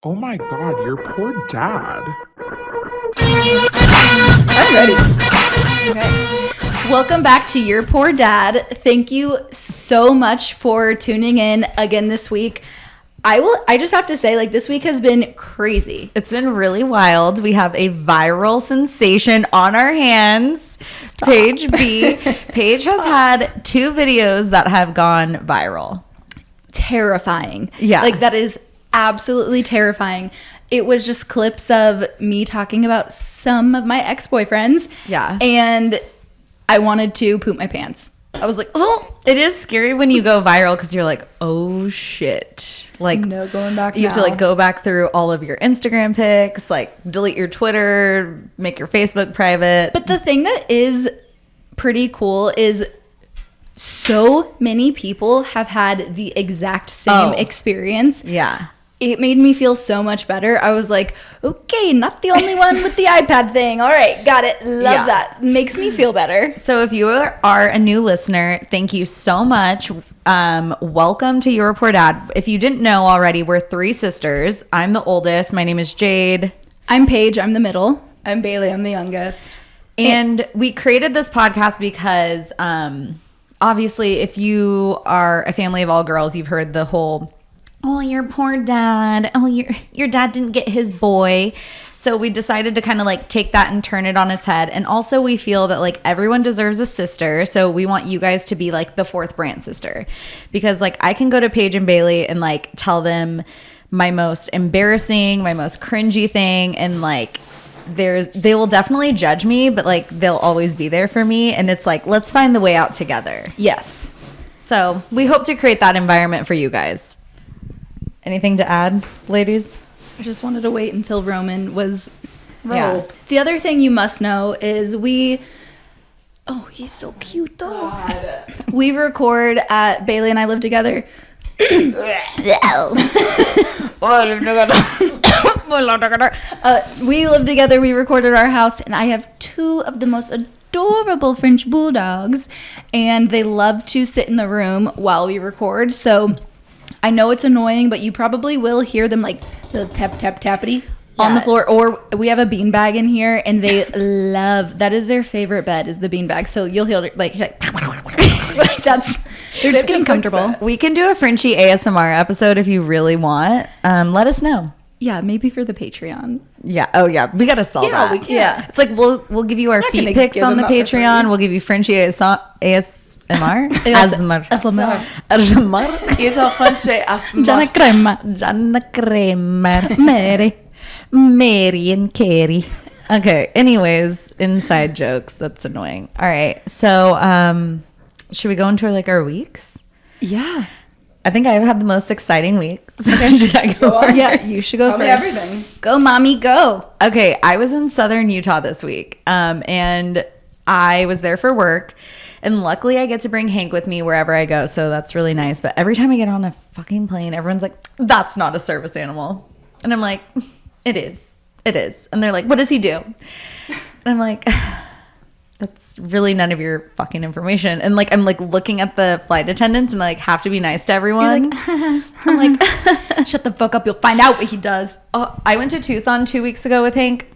Oh my god, your poor dad. I'm ready. Okay. Welcome back to Your Poor Dad. Thank you so much for tuning in again this week. I just have to say, like, this week has been crazy. It's been really wild. We have a viral sensation on our hands. Stop. Paige B. Paige has had 2 videos that have gone viral. Terrifying. Yeah. Like, that is absolutely terrifying. It was just clips of me talking about some of my ex-boyfriends. Yeah. And I wanted to poop my pants. I was like, oh. It is scary when you go viral because you're like, oh shit. Like, No going back you have to now. like go back through all of your Instagram pics, like delete your Twitter, make your Facebook private. But the thing that is pretty cool is so many people have had the exact same experience. Yeah. It made me feel so much better. I was like, okay, not the only one with the iPad thing. All right, got it. Love that. Makes me feel better. So if you are a new listener, thank you so much. Welcome to Your Poor Dad. If you didn't know already, we're 3 sisters. I'm the oldest. My name is Jade. I'm Paige. I'm the middle. I'm Baily. I'm the youngest. And we created this podcast because obviously if you are a family of all girls, you've heard the whole, oh, your poor dad. Oh, your dad didn't get his boy. So we decided to kind of like take that and turn it on its head. And also we feel that like everyone deserves a sister. So we want you guys to be like the 4th brand sister. Because like I can go to Paige and Baily and like tell them my most embarrassing, my most cringy thing. And like they will definitely judge me, but like they'll always be there for me. And it's like, let's find the way out together. Yes. So we hope to create that environment for you guys. Anything to add, ladies? I just wanted to wait until Roman was Yeah. The other thing you must know is oh, he's so cute though. We record at Baily and I live together. We live together. We record at our house, and I have 2 of the most adorable French bulldogs, and they love to sit in the room while we record. So I know it's annoying, but you probably will hear them like the tap tap tappity on the floor. Or we have a beanbag in here, and they love that. Is their favorite bed is the beanbag. So you'll hear like that's they're just getting comfortable. We can do a Frenchie ASMR episode if you really want. Let us know. Yeah, maybe for the Patreon. Yeah. Oh yeah. We gotta sell that. we can. Yeah. It's like we'll give you our not feet gonna pics give on them the that for free. Patreon. We'll give you Frenchie ASMR. ASMR. He's a Frenchie Gianna crema. Gianna Kramer. Mary and Carrie. Okay. Anyways, inside jokes. That's annoying. All right. So, should we go into like our weeks? Yeah. I think I've had the most exciting week. So should I go? Yeah, you should go Tell me first. everything. Go, mommy, go. Okay, I was in southern Utah this week, and I was there for work, and luckily I get to bring Hank with me wherever I go, so that's really nice. But every time I get on a fucking plane, everyone's like, that's not a service animal. And I'm like, it is. And they're like, what does he do? And I'm like, that's really none of your fucking information. And like I'm like looking at the flight attendants and I like have to be nice to everyone. I'm like, Shut the fuck up. You'll find out what he does. I went to Tucson 2 weeks ago with Hank,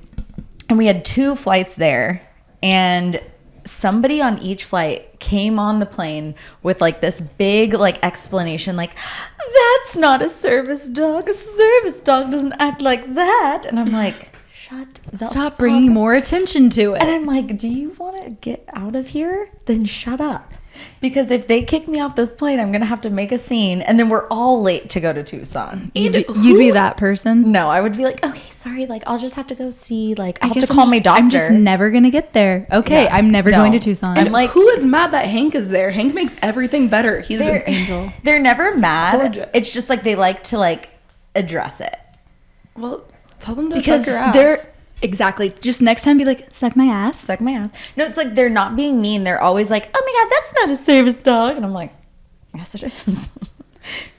and we had 2 flights there, and somebody on each flight came on the plane with like this big like explanation, like, that's not a service dog. A service dog doesn't act like that. And I'm like, shut the Stop fuck bringing up. more attention to And it. I'm like, do you want to get out of here? Then shut up. Because if they kick me off this plane, I'm going to have to make a scene. And then we're all late to go to Tucson. You'd be that person. No, I would be like, okay, sorry. Like, I'll just have to go see, like, I'll have guess to call my doctor. I'm just never going to get there. Okay, Yeah. I'm never No. going to Tucson. I'm like, Who is mad that Hank is there? Hank makes everything better. He's an angel. They're never mad. Gorgeous. It's just like they like to, like, address it. Well, tell them to because suck your ass. they're exactly just next time be like, suck my ass. Suck my ass. No, it's like they're not being mean. They're always like, oh my God, that's not a service dog. And I'm like, yes, it is.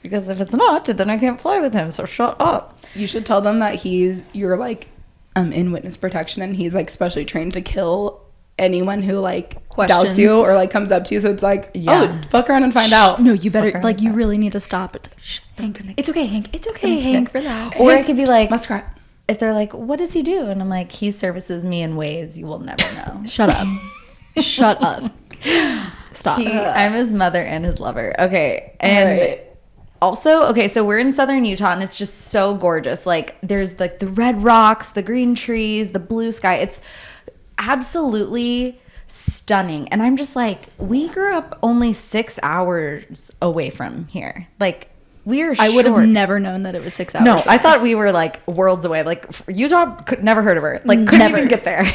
Because if it's not, then I can't fly with him. So shut up. You should tell them that you're like in witness protection and he's like specially trained to kill anyone who like Questions. doubts you or like comes up to you. So it's like, Yeah. oh, fuck around and find out. No, you better, Fuck like, you around. really need to stop it. Shh, Hank, it's okay, Hank. It's okay, Hank. Relax. Or it could be like, Muskrat. if they're like, what does he do? And I'm like, he services me in ways you will never know. Shut up. Shut up. Stop. I'm his mother and his lover. Okay. And Right. also, okay, so we're in southern Utah and it's just so gorgeous. Like there's like the red rocks, the green trees, the blue sky. It's absolutely stunning. And I'm just like, we grew up only 6 hours away from here. Like we're I would have short. never known that it was 6 hours. No, away. I thought we were like worlds away. Like Utah, could never heard of her. Like couldn't Never. even get there.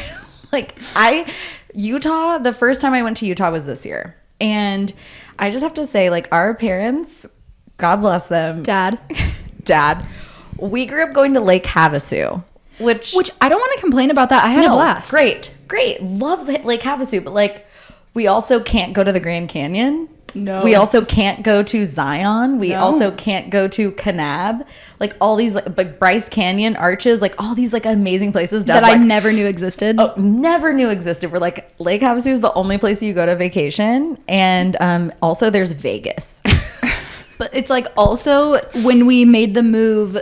Like Utah, the first time I went to Utah was this year. And I just have to say, like our parents, God bless them. Dad. Dad. We grew up going to Lake Havasu. Which I don't want to complain about that. I had a blast. Great. Love Lake Havasu. But like we also can't go to the Grand Canyon. No. We also can't go to Zion. We No. also can't go to Kanab. Like all these like Bryce Canyon arches, like all these like amazing places That Dad's I like, never knew existed. oh, never knew existed. We're like Lake Havasu is the only place you go to vacation, and also there's Vegas. But it's like also when we made the move,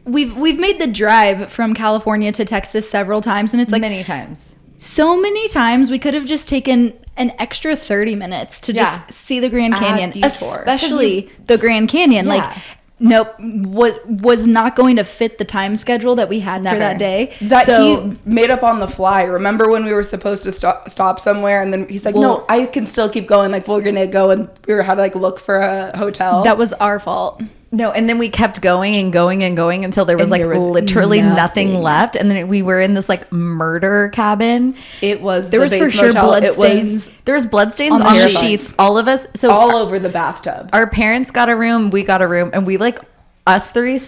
we've made the drive from California to Texas several times, and it's like Many times. so many times we could have just taken an extra 30 minutes to Yeah. just see the Grand Add Canyon, detour. especially the Grand Canyon. Yeah. Like, nope, was not going to fit the time schedule that we had for Never. that day. That so, he made up on the fly. Remember when we were supposed to stop somewhere, and then he's like, Well- "No, I can still keep going. Like we're gonna go," and we had to like look for a hotel. that was our fault. No, and then we kept going and going and going until there was And like there was literally nothing nothing. left, and then we were in this like murder cabin. It was There the was for Bates sure Motel. blood It was stains. There was bloodstains On on the the sheets. sheets. All of us. So all over the bathtub. our parents got a room, we got a room, and we like us three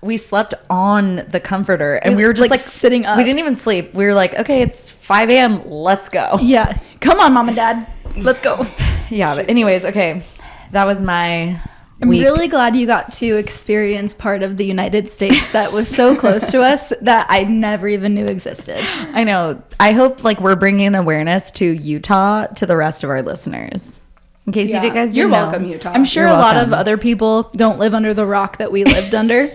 we slept on the comforter, and we were just Like, like sitting up. We didn't even sleep. We were like, okay, it's 5 a.m. Let's go. Yeah, come on, Mom and Dad, let's go. Yeah, but anyways, okay, that was my I'm week. really glad you got to experience part of the United States that was so close to us that I never even knew existed. I know. I hope like we're bringing awareness to Utah to the rest of our listeners. In case you guys You're didn't know. welcome, Utah. I'm sure You're a lot of welcome. other people don't live under the rock that we lived under.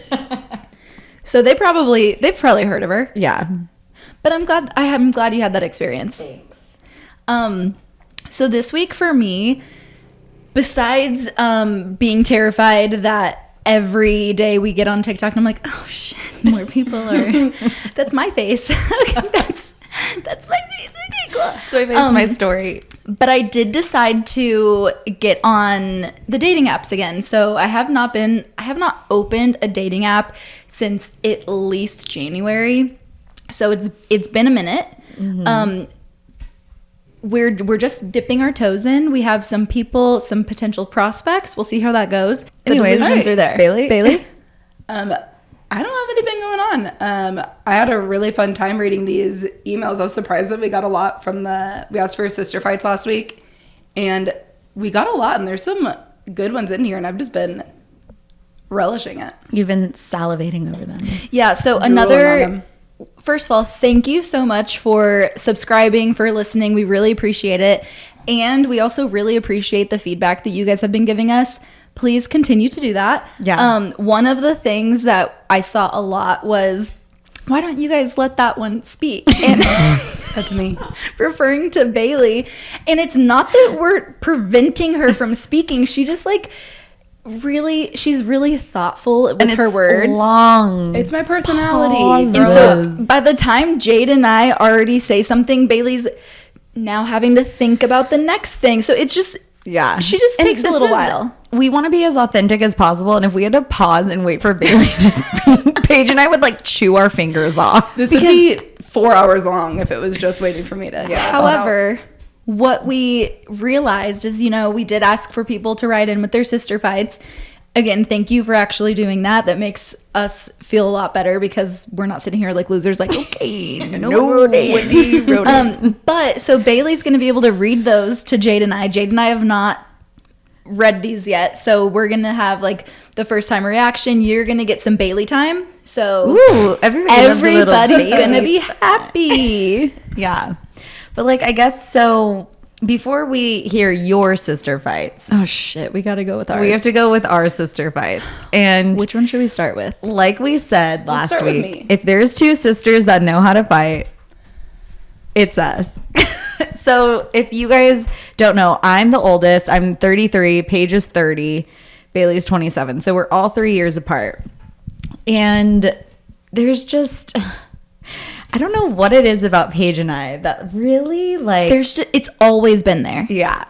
So they've probably heard of her. Yeah. But I'm glad you had that experience. Thanks. So this week for me, besides being terrified that every day we get on TikTok and I'm like, oh shit, more people are. That's my face. that's my face. Okay, cool. So I made my story. But I did decide to get on the dating apps again. So I have not opened a dating app since at least January. So it's been a minute. Mm-hmm. We're just dipping our toes in. We have some potential prospects. We'll see how that goes. Anyways, the delusions are there. Baily? I don't have anything going on. I had a really fun time reading these emails. I was surprised that we got a lot from we asked for sister fights last week, and we got a lot, and there's some good ones in here, and I've just been relishing it. You've been salivating over them. Yeah, so Drooling on them. first of all, thank you so much for subscribing, for listening. We really appreciate it. And we also really appreciate the feedback that you guys have been giving us. Please continue to do that. Yeah. One of the things that I saw a lot was, why don't you guys let that one speak? And That's me. referring to Baily. And it's not that we're preventing her from speaking. She just like she's really thoughtful with her words. Long. It's my personality. Pauses. And so by the time Jade and I already say something, Bailey's now having to think about the next thing. So it's just, Yeah. she just And takes a this little is- while. We want to be as authentic as possible. And if we had to pause and wait for Baily to speak, Paige and I would like chew our fingers off. This would be 4 hours long if it was just waiting for me to. Yeah. However, what we realized is, we did ask for people to write in with their sister fights. Again, thank you for actually doing that. That makes us feel a lot better because we're not sitting here like losers like, okay, Nobody wrote it. But so Bailey's going to be able to read those to Jade and I. Jade and I have not read these yet. So we're going to have like the first time reaction. You're going to get some Baily time. So Ooh, everybody's everybody's going to be happy. Yeah. But like, I guess so. Before we hear your sister fights, Oh shit, we got to go with ours. we have to go with our sister fights. And Which one should we start with? like we said last start with week, me. if there's two sisters that know how to fight, it's us. So if you guys don't know, I'm the oldest. I'm 33. Paige is 30. Baily's 27. So we're all 3 years apart. And there's just, I don't know what it is about Paige and I that really like. It's always been there. Yeah.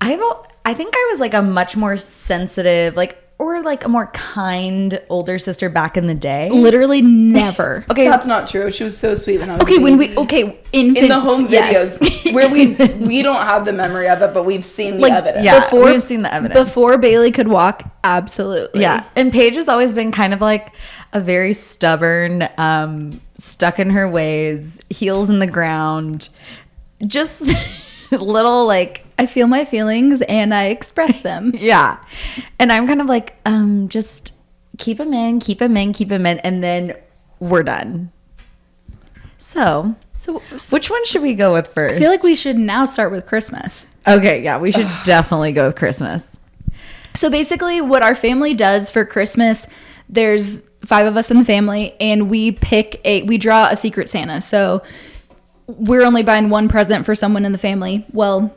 I think I was like a much more sensitive, like, or like a more kind older sister back in the day. Literally never. Okay. That's not true. She was so sweet when I was Okay, in the home yes. videos where we don't have the memory of it, but we've seen the Like, evidence. Yeah, we've seen the evidence. Before Baily could walk, absolutely. Yeah. And Paige has always been kind of like a very stubborn, stuck in her ways, heels in the ground, just little like, I feel my feelings and I express them. yeah. And I'm kind of like, just keep them in, and then we're done. So So which one should we go with first? I feel like we should now start with Christmas. Okay, yeah, we should definitely go with Christmas. So basically what our family does for Christmas, there's 5 of us in the family and we draw a secret Santa. So we're only buying one present for someone in the family. Well,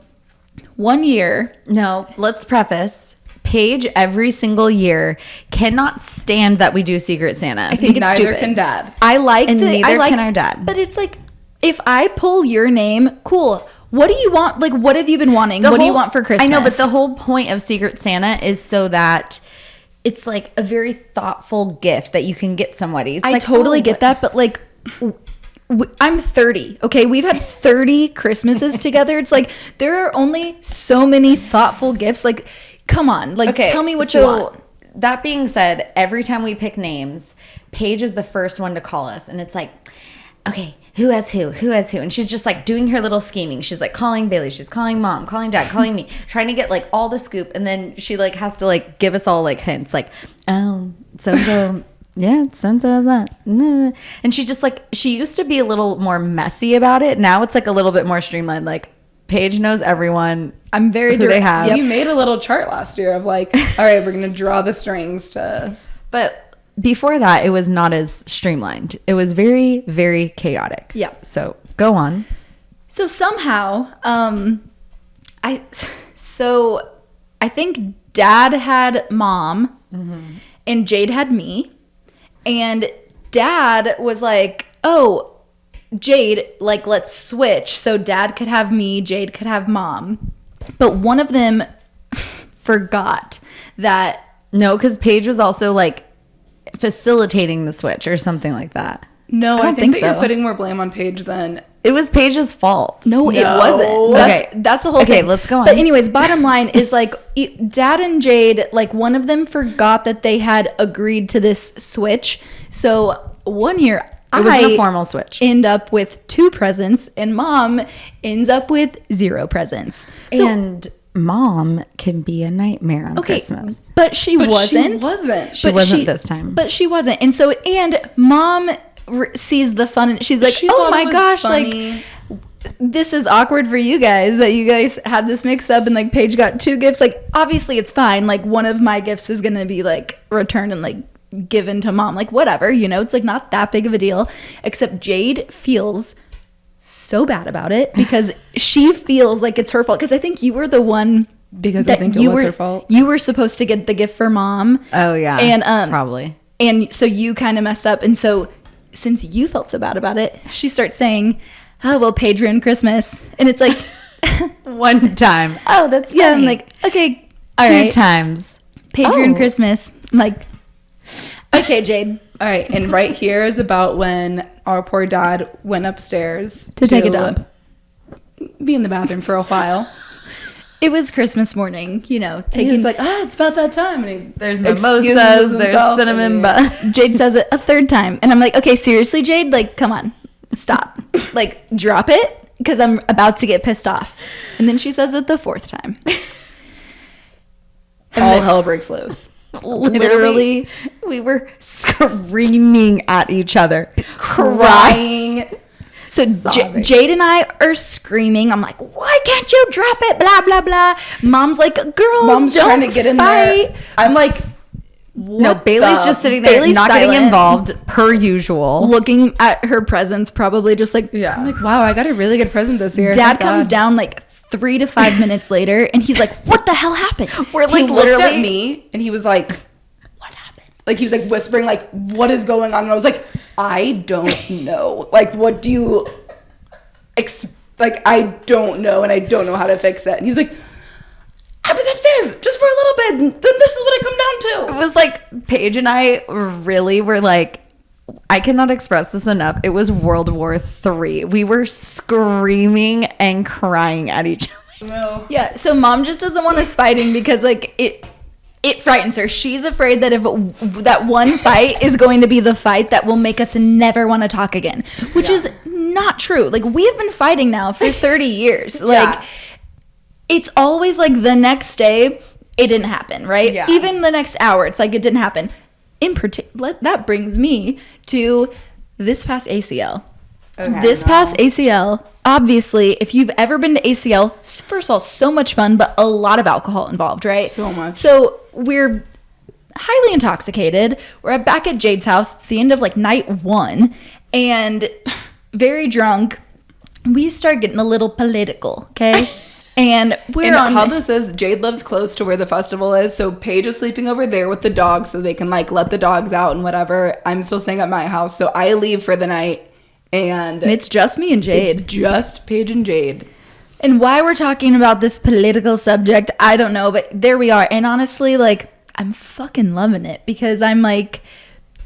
one year. No, let's preface. Paige every single year cannot stand that we do Secret Santa. I think it's Neither stupid. can Dad. I like And the, I neither like, can our dad. But it's like, if I pull your name, cool. What do you want? Like, what have you been wanting? The What do you whole- want for Christmas? I know, but the whole point of Secret Santa is so that it's like a very thoughtful gift that you can get somebody. It's I like, totally oh, get that, but like, I'm 30. Okay, we've had 30 Christmases together. It's like there are only so many thoughtful gifts. Like, come on, like tell me what you want. That being said, every time we pick names, Paige is the first one to call us, and it's like, okay, who has who? Who has who? And she's just like doing her little scheming. She's like calling Baily, she's calling mom, calling dad, calling me, trying to get like all the scoop, and then she like has to like give us all like hints, like, oh, so. Yeah, so-and-so has that. And she just like, she used to be a little more messy about it. Now it's like a little bit more streamlined. Like, Paige knows everyone. I'm very who they have. You made a little chart last year of like, all right, we're gonna draw the strings to. But before that, it was not as streamlined. It was very, very chaotic. Yeah. So go on. So somehow, I think Dad had Mom, and Jade had me, and Dad was like, "Oh, Jade, like let's switch so Dad could have me, Jade could have Mom," but one of them forgot that. No, because Paige was also like facilitating the switch or something like that. No, I don't I think think that you're so. putting more blame on Paige than. It was Paige's fault. No, it No. wasn't. Okay. That's the whole Okay, thing. let's go on. But anyways, bottom line is like Dad and Jade, like one of them forgot that they had agreed to this switch. So one year It wasn't a formal switch. end up with 2 presents and Mom ends up with 0 presents. So, And Mom can be a nightmare on Christmas. but she wasn't. She wasn't. She wasn't this time. But she wasn't. And so, and Mom sees the fun and she's like, She oh thought my it was gosh, funny. like this is awkward for you guys that you guys had this mix up and like Paige got 2 gifts. Like obviously it's fine. Like one of my gifts is gonna be like returned and like given to Mom. Like whatever, you know, it's like not that big of a deal. Except Jade feels so bad about it because she feels like it's her fault. Because I think you were the one Because I think it was her fault. You were supposed to get the gift for Mom. Oh, yeah. And probably. And so you kind of messed up. And so since you felt so bad about it, she starts saying, oh, well, Paige ruined Christmas. And it's like, One time. Oh, that's funny. yeah, I'm like, okay, all 2 right. times. Paige ruined Christmas. I'm like, okay, Jade. All right, and right here is about when our poor dad went upstairs To take a dump. Be in the bathroom for a while. It was Christmas morning, you know, He taking was like, it's about that time. And he There's excuses mimosas, there's himself, cinnamon and bun. Jade says it a 3rd time. And I'm like, okay, seriously, Jade? Like, come on, stop. Like, drop it because I'm about to get pissed off. And then she says it the 4th time. all hell breaks loose. Literally. We were screaming at each other, Crying. So Sobbing. Jade and I are screaming. I'm like, why can't you drop it? Blah, blah, blah. Mom's like, girls, Mom's don't trying to get in fight. there. I'm like, No, Bailey's just sitting there, Bailey's not getting silent. involved per usual. Looking at her presents, probably just like, I'm like, wow, I got a really good present this year. Dad Thank comes God. down like 3 to 5 minutes later, and he's like, what the hell happened? We're He like looked literally at me and he was like, what happened? Like he was like whispering like, what is going on? And I was like, I don't know. Like, what do you like, I don't know, and I don't know how to fix it. And he was like, I was upstairs just for a little bit. This is what it come down It to. was like Paige and I really were like, I cannot express this enough. It was World War III. We were screaming and crying at each other. No. Yeah, so mom just doesn't want us fighting because like it frightens her. She's afraid that if that one fight is going to be the fight that will make us never want to talk again, which is not true. Like we have been fighting now for 30 years. Like it's always like the next day it didn't happen, right? Yeah. Even the next hour it's like it didn't happen. In particular, that brings me to this past ACL. This past ACL, obviously, if you've ever been to ACL, first of all, so much fun, but a lot of alcohol involved, right? So much. So we're highly intoxicated. We're back at Jade's house. It's the end of like night 1 and very drunk. We start getting a little political, okay? And we're And on how this is, Jade lives close to where the festival is, so Paige is sleeping over there with the dogs so they can like let the dogs out and whatever. I'm still staying at my house, so I leave for the night, and it's just me and Jade. it's just Paige and Jade. And why we're talking about this political subject, I don't know, but there we are. And honestly, like, I'm fucking loving it because I'm like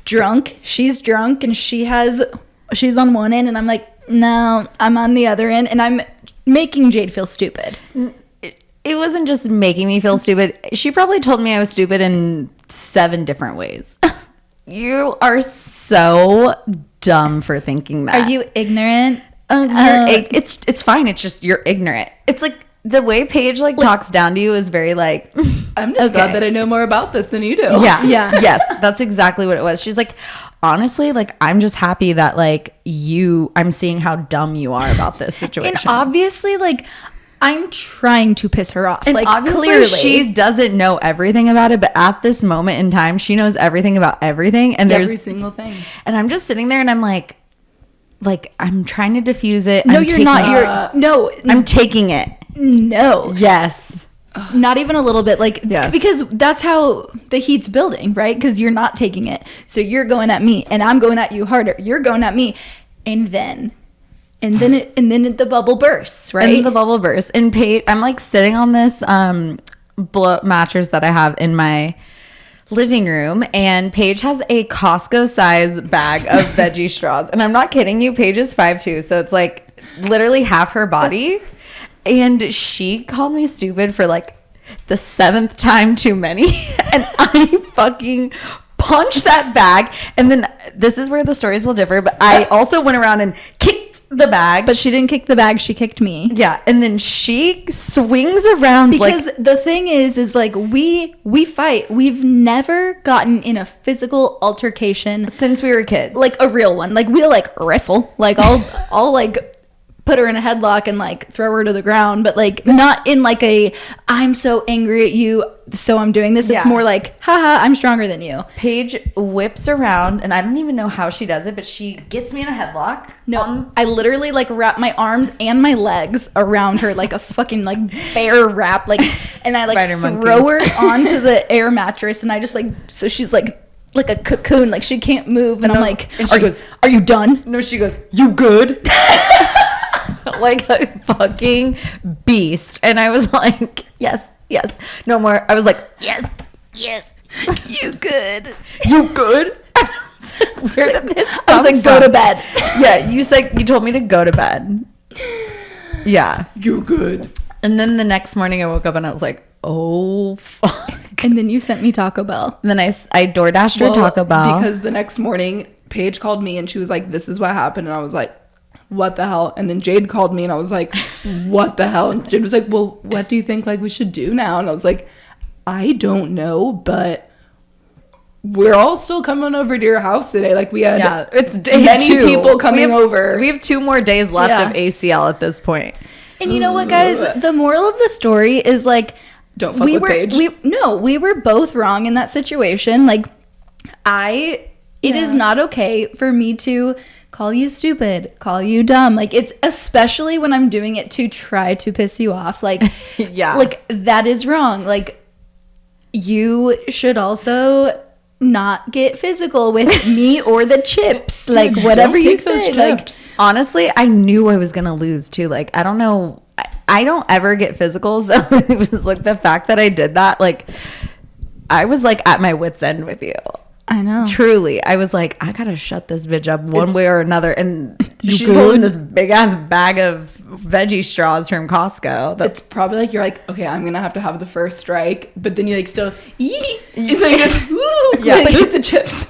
drunk. She's drunk and she's on one end and I'm like, no, I'm on the other end and I'm making Jade feel stupid. It wasn't just making me feel stupid. She probably told me I was stupid in 7 different ways. You are so dumb for thinking that. Are you ignorant? It's fine. It's just you're ignorant. It's like the way Paige like talks down to you is very like. I'm just glad that I know more about this than you do. Yeah. Yeah. Yes, that's exactly what it was. She's like, honestly, like I'm just happy that like I'm seeing how dumb you are about this situation. And obviously, like, I'm trying to piss her off. And like, obviously clearly. she doesn't know everything about it, but at this moment in time, she knows everything about everything. And Every single thing. and I'm just sitting there and I'm like I'm trying to diffuse it. No, I'm you're taking not. it. No, I'm taking it. no. Yes. Not even a little bit. Like, Yes. because that's how the heat's building, right? Because you're not taking it. So you're going at me and I'm going at you harder. You're going at me. And then the bubble bursts, right? And the bubble burst. And Paige, I'm like sitting on this blow up mattress that I have in my living room, and Paige has a Costco size bag of veggie straws. And I'm not kidding you, Paige is 5'2", so it's like literally half her body. And she called me stupid for like the 7th time too many. And I fucking punched that bag. And then this is where the stories will differ, but I also went around and kicked the bag. But she didn't kick the bag. She kicked me. Yeah, and then she swings around Because like the thing is like we fight. We've never gotten in a physical altercation, since we were kids. like a real one. Like we'll like wrestle. Like I'll like put her in a headlock and like throw her to the ground, but like not in like a I'm so angry at you, so I'm doing this. It's Yeah. more like, haha, I'm stronger than you. Paige whips around, and I don't even know how she does it, but she gets me in a headlock. No, I literally like wrap my arms and my legs around her like a fucking like bear wrap, like, and I like Spider monkey. throw her onto the air mattress, and I just like, so she's like a cocoon, like she can't move, and I'm like, and she goes, "Are you done?" No, she goes, "You good?" Like a fucking beast. And I was like, yes, no more. I was like, yes, you good? You good? I was like, where did this come I was like, "Go from?" to bed." Yeah, you told me to go to bed. Yeah. You good. And then the next morning I woke up and I was like, oh fuck. And then you sent me Taco Bell. And then I DoorDashed her Taco Bell. Because the next morning, Paige called me and she was like, this is what happened. And I was like, what the hell? And then Jade called me and I was like, what the hell? And Jade was like, well, what do you think like we should do now? And I was like, I don't know, but we're all still coming over to your house today. Like we had it's day many 2. people coming over. We have 2 more days left Yeah. of ACL at this point. And you know what, guys? The moral of the story is like, Don't fuck with Paige. we were both wrong in that situation. Like, it is not okay for me to call you stupid, call you dumb. Like, it's especially when I'm doing it to try to piss you off. Like, Yeah. like that is wrong. Like, you should also not get physical with me or the chips. Like, whatever you take those say. Like, chips. Honestly, I knew I was going to lose too. Like, I don't know. I don't ever get physical. So it was like the fact that I did that, like, I was like at my wit's end with you. I know. Truly. I was like, I got to shut this bitch up one way or another. And she's good? holding this big ass bag of veggie straws from Costco. It's probably like you're like, okay, I'm gonna have to have the first strike, but then you like still eat, and so you just like, eat the chips.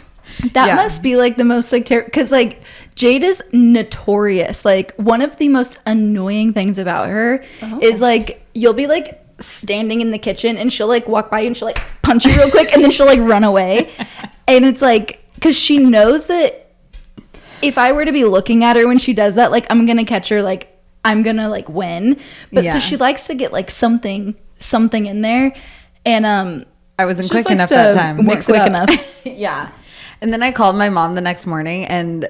That Yeah. must be like the most like because like Jade is notorious. Like one of the most annoying things about her is like you'll be like standing in the kitchen and she'll like walk by you and she'll like punch you real quick and then she'll like run away, and it's like because she knows that if I were to be looking at her when she does that, like I'm gonna catch her, like I'm gonna like win. But Yeah. so she likes to get like something in there, and I wasn't She quick just likes enough to that time. weren't mix it quick up. enough. Yeah. And then I called my mom the next morning, and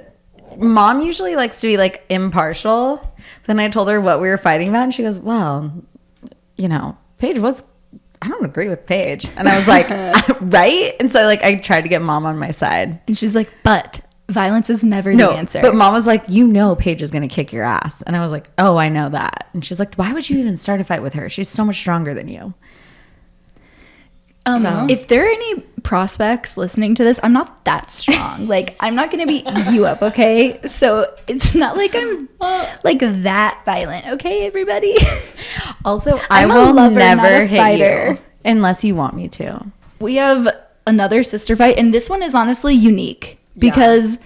mom usually likes to be like impartial. Then I told her what we were fighting about, and she goes, well, you know, Paige I don't agree with Paige. And I was like, right? And so like I tried to get mom on my side. And she's like, but violence is never No, the answer. but mom was like, you know, Paige is going to kick your ass. And I was like, oh, I know that. And she's like, why would you even start a fight with her? She's so much stronger than you. So- If there are any prospects listening to this, I'm not that strong. Like, I'm not going to beat you up, okay? So it's not like I'm like that violent, okay, everybody? Also, I I'm a will lover, not never a hit fighter. you unless you want me to. We have another sister fight, and this one is honestly unique because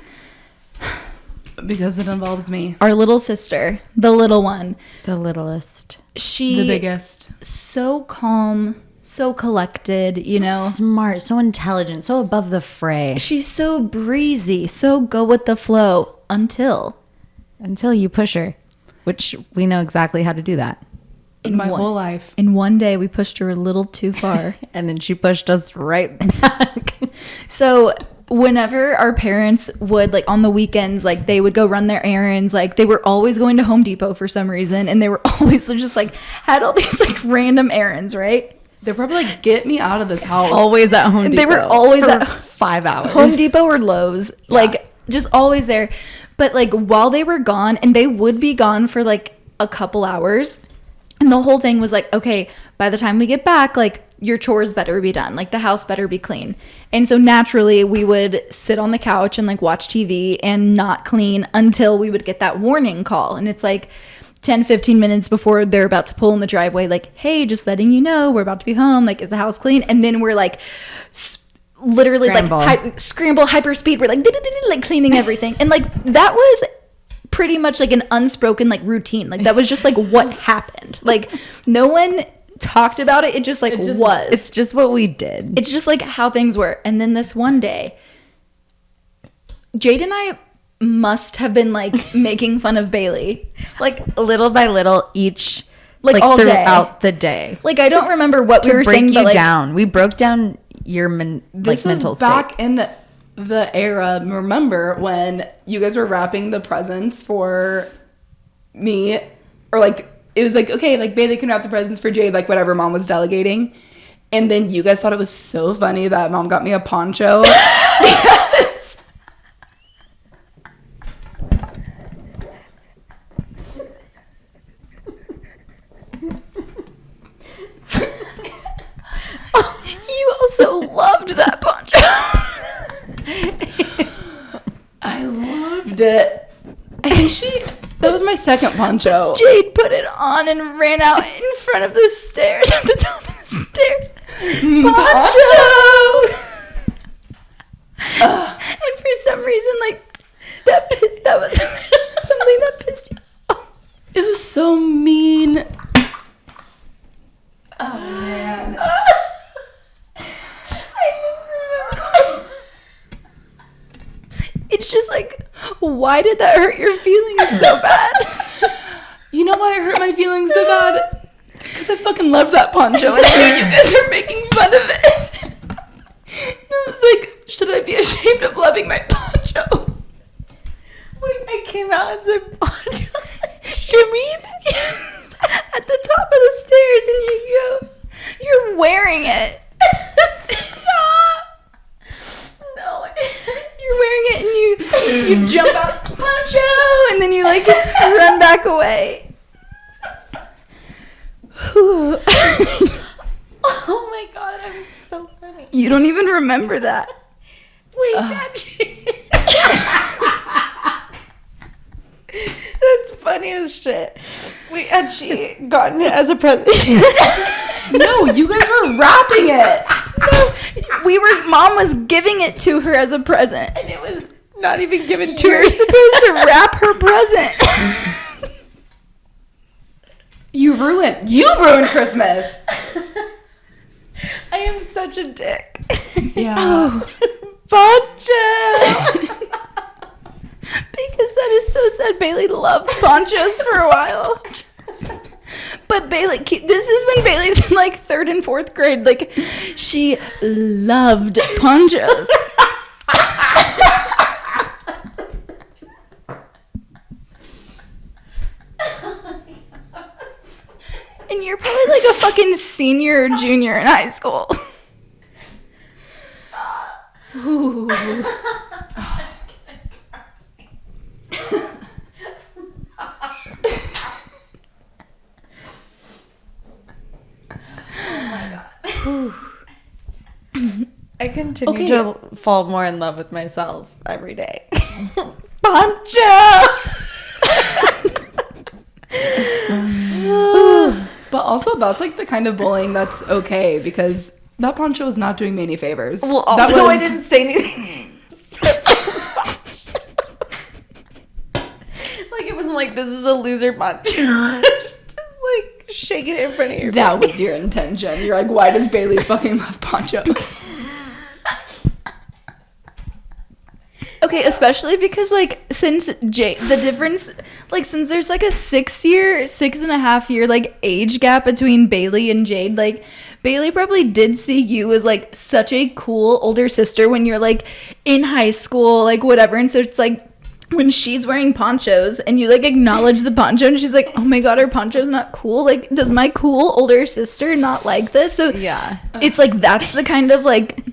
Because it involves me. our little sister, the little one, The littlest. she The biggest. so calm, so collected, you know. Smart, so intelligent, so above the fray. She's so breezy, so go with the flow until Until you push her, which we know exactly how to do that. In my one- whole life. in one day we pushed her a little too far. And then she pushed us right back. So whenever our parents would like on the weekends, like they would go run their errands, like they were always going to Home Depot for some reason, and they were always just like had all these like random errands, right? They're probably like, get me out of this house. Always at Home Depot. They were always for at 5 hours. Home Depot or Lowe's, like just always there. But like while they were gone, and they would be gone for like a couple hours, and the whole thing was like, okay, by the time we get back, like your chores better be done, like the house better be clean. And so naturally we would sit on the couch and like watch TV and not clean until we would get that warning call. And it's like 10-15 minutes before they're about to pull in the driveway, like, hey, just letting you know we're about to be home, like, is the house clean? And then we're like literally Scramble. like scramble, hyper speed, we're like like cleaning everything. And like that was pretty much like an unspoken like routine, like that was just like what happened. Like no one talked about it, it just like was. It's just what we did. It's just like how things were. And then this one day, Jade and I must have been like making fun of Baily. Like little by little each, Like, all day. throughout the day. Like I don't remember what we To were break saying, you but like down. We broke down your This mental is state. back in the era, remember, when you guys were wrapping the presents for me, or like it was like, okay, like Bailey can wrap the presents for Jade, like whatever mom was delegating. And then you guys thought it was so funny that mom got me a poncho. Yes. you also loved that poncho. I loved it. I think that was my second poncho. Jade put it on and ran out in front of the stairs at the top of the stairs. Poncho! And for some reason, like, that was something that pissed you off. It was so mean. Oh man. I remember. it's just like, why did that hurt your feelings so bad? You know why it hurt my feelings so bad? Because I fucking love that poncho and I knew you guys are making fun of it. And I was like, should I be ashamed of loving my poncho? Wait, I came out and said poncho. Shimmied at the top of the stairs, and you go, You're wearing it. stop. No, You're wearing it and you jump out, poncho, and then you like run back away. oh my god, I'm so funny. You don't even remember that. Wait, that's funny as shit. Wait, had she gotten it as a present? No, you guys were wrapping it. No, Mom was giving it to her as a present. And it was not even given to You're her. supposed to wrap her present. You ruined Christmas. I am such a dick. Yeah. Poncho. Because that is so sad. Bailey loved ponchos for a while. But Bailey, this is when Bailey's in like 3rd and 4th grade. Like, she loved ponchos. And you're probably like a fucking senior or junior in high school. Ooh. I continue Okay. to fall more in love with myself every day. Poncho. But also, that's like the kind of bullying that's okay because that poncho was not doing me any favors. Well, That also, I was- didn't say anything. Like, it wasn't like, this is a loser poncho. Just like shaking it in front of your That was your intention. You're like, why does Bailey fucking love ponchos? Okay, especially because like since the difference, like since there's like a 6.5 year like age gap between Bailey and Jade, like Bailey probably did see you as like such a cool older sister when you're like in high school, like whatever. And so it's like when she's wearing ponchos and you like acknowledge the poncho and she's like, oh my god, her poncho's not cool. Like, does my cool older sister not like this? So Yeah. it's like that's the kind of like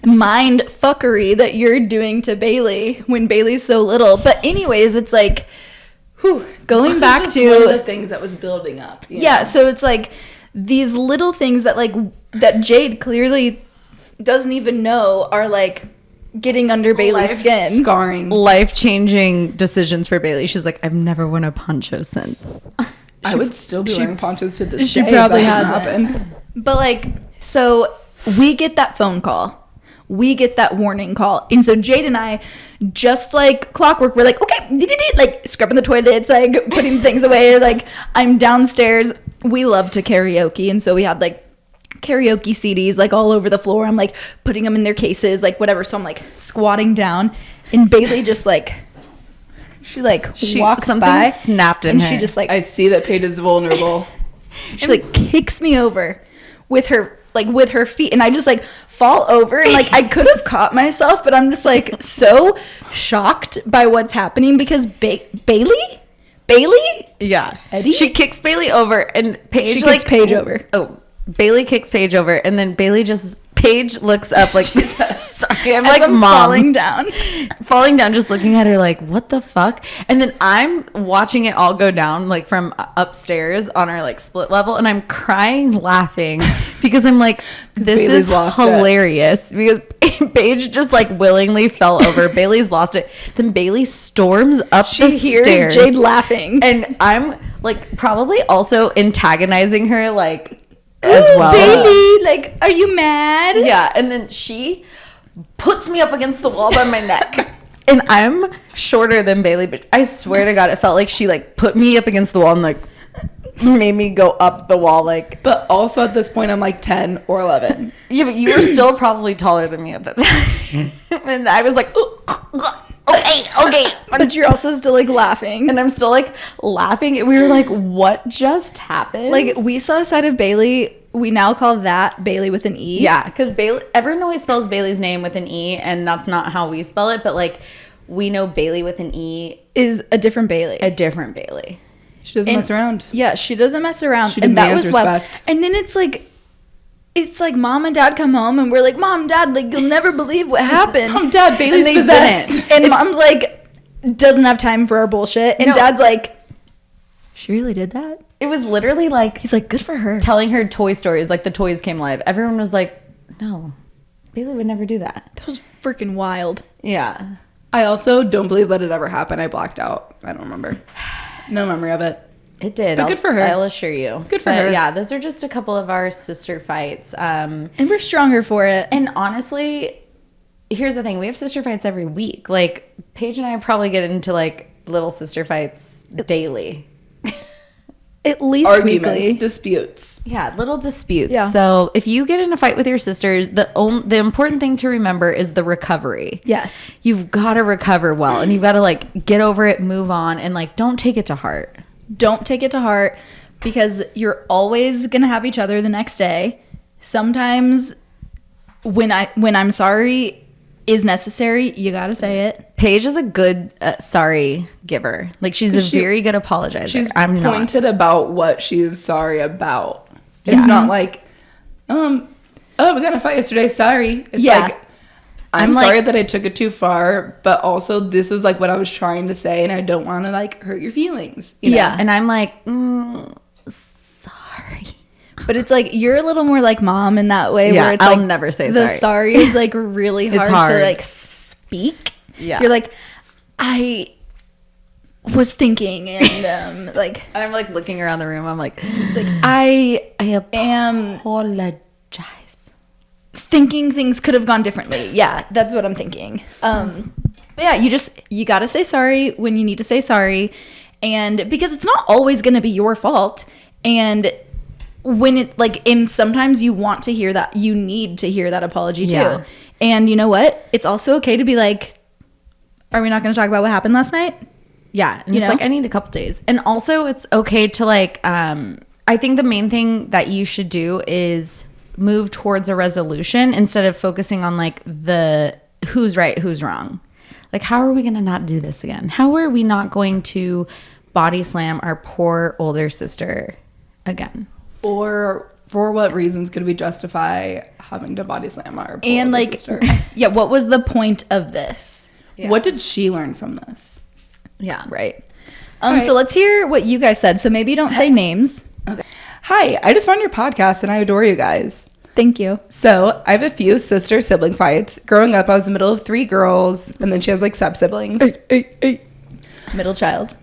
mind fuckery that you're doing to Bailey when Bailey's so little. But anyways, it's like, going Also back just to one of the things that was building up. you yeah. know? So it's like these little things that like that Jade clearly doesn't even know are like getting under Bailey's Life skin. scarring. Life-changing decisions for Bailey. She's like, I've never worn a poncho since. I would still be wearing ponchos to this She day. probably if that hasn't. happened. But like, so we get that phone call. We get that warning call. And so Jade and I, just like clockwork, we're like, okay, like scrubbing the toilets, like putting things away. Like I'm downstairs. We love to karaoke. And so we had like karaoke CDs like all over the floor. I'm like putting them in their cases, like whatever. So I'm like squatting down. And Bailey just like, she walks something by. snapped in and her. she just like, I see that Paige is vulnerable. she like kicks me over with her feet, and I just like fall over, and like I could have caught myself, but I'm just like so shocked by what's happening because Bailey, Yeah. Eddie? She kicks Bailey over and Paige She like kicks Paige over. Oh, Bailey kicks Paige over and then Paige looks up like sorry, I'm As like I'm mom falling down. just looking at her like what the fuck? And then I'm watching it all go down like from upstairs on our like split level and I'm crying laughing because I'm like this Bailey's is lost hilarious because Paige just like willingly fell over. Bailey's lost it. Then Bailey storms up She the hears stairs. Jade laughing. And I'm like probably also antagonizing her like as Ooh, well. Bailey, like, are you mad? Yeah, and then she puts me up against the wall by my neck. And I'm shorter than Bailey, but I swear to God, it felt like she like put me up against the wall and like made me go up the wall like. But also at this point, I'm like 10 or 11. Yeah, but you were still probably taller than me at that time. And I was like, okay. But you're also still like laughing. And I'm still like laughing. We were like, what just happened? Like, we saw a side of Baily. We now call that Baily with an E. yeah, because Baily, everyone always spells Bailey's name with an E, and that's not how we spell it. But like, we know Baily with an E, Is a different Baily. a different Baily. She doesn't mess around. Yeah, she doesn't mess around. She And that demands was wild. respect. And then it's like mom and dad come home and we're like, Mom, Dad, like, you'll never believe what happened. Mom, Dad, Bailey's And they possessed. didn't. And mom's like, doesn't have time for our bullshit. And No. dad's like, she really did that? It was literally like He's like, good for her. telling her toy stories, like the toys came alive. Everyone was like, no, Baily would never do that. That was freaking wild. Yeah. I also don't believe that it ever happened. I blacked out. I don't remember. No memory of it. It did. But good for her. I'll assure you. Good for But her. Yeah, those are just a couple of our sister fights. And we're stronger for it. And honestly, here's the thing. We have sister fights every week. Like, Paige and I probably get into, like, little sister fights daily. At least Arguments, weekly. disputes. Yeah, little disputes. Yeah. So if you get in a fight with your sisters, the important thing to remember is the recovery. Yes. You've got to recover well, and you've got to, like, get over it, move on, and, like, don't take it to heart. Don't take it to heart because you're always going to have each other the next day. Sometimes when I'm sorry is necessary, you got to say it. Paige is a good sorry giver. Like, she's a very good apologizer. She's I'm not. pointed about what she's sorry about. Yeah. It's not like, oh, we got in a fight yesterday. Sorry. It's Yeah. like, I'm like- sorry that I took it too far, but also this was like what I was trying to say, and I don't want to like hurt your feelings. You know? Yeah. And I'm like, sorry. But it's like you're a little more like mom in that way Yeah, where it's I'll like never say the sorry. sorry is like really hard, hard. to like speak. Yeah. You're like, I was thinking and like And I'm like looking around the room. I'm like, I am apologize. thinking things could have gone differently. Yeah, that's what I'm thinking. But yeah, you got to say sorry when you need to say sorry, and because it's not always going to be your fault, and when it like, and sometimes you want to hear that, you need to hear that apology too. Yeah. And you know what? It's also okay to be like, are we not going to talk about what happened last night? Yeah. And You it's know? like, I need a couple days. And also it's okay to like, I think the main thing that you should do is move towards a resolution instead of focusing on like the who's right, who's wrong. Like, how are we going to not do this again? How are we not going to body slam our poor older sister again? Or for what reasons could we justify having to body slam our poor And older like, sister? yeah, what was the point of this? What did she learn from this? Yeah. Right. Right. So let's hear what you guys said. So maybe don't say names. Okay. Hi, I just found your podcast and I adore you guys. Thank you. So I have a few sister sibling fights. Growing up, I was the middle of 3 girls, and then she has like step siblings. Middle child.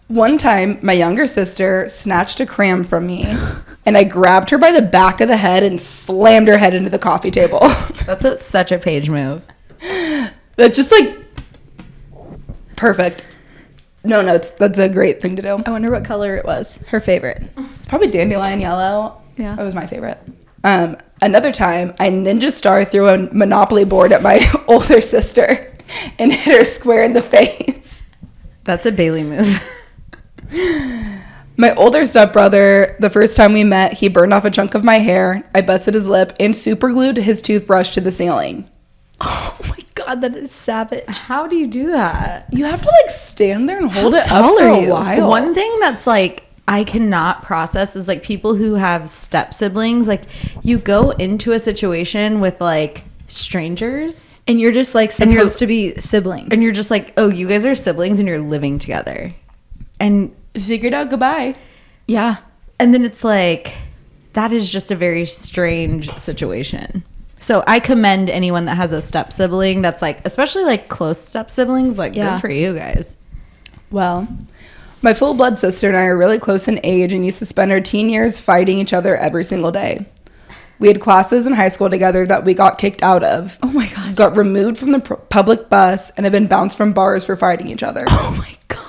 One time, my younger sister snatched a crayon from me, and I grabbed her by the back of the head and slammed her head into the coffee table. That's such a Paige move. That's just like perfect. No notes. That's a great thing to do. I wonder what color it was. Her favorite. It's probably dandelion yellow. Yeah. That was my favorite. Another time, I ninja star threw a Monopoly board at my older sister and hit her square in the face. That's a Baily move. My older stepbrother, the first time we met, he burned off a chunk of my hair. I busted his lip and super glued his toothbrush to the ceiling. Oh my god, that is savage. How do you do that? You have to like stand there and hold it tall up for are a you? while. One thing that's like I cannot process is like people who have step siblings. Like, you go into a situation with like strangers And you're just like And you're- supposed to be siblings. and you're just like, oh, you guys are siblings and you're living together. And Figured out goodbye. yeah. and then it's like, that is just a very strange situation. So I commend anyone that has a step sibling that's like, especially like close step siblings, like Yeah. good for you guys. Well, my full blood sister and I are really close in age and used to spend our teen years fighting each other every single day. We had classes in high school together that we got kicked out of. Oh my god. Got removed from the public bus and have been bounced from bars for fighting each other. Oh my god.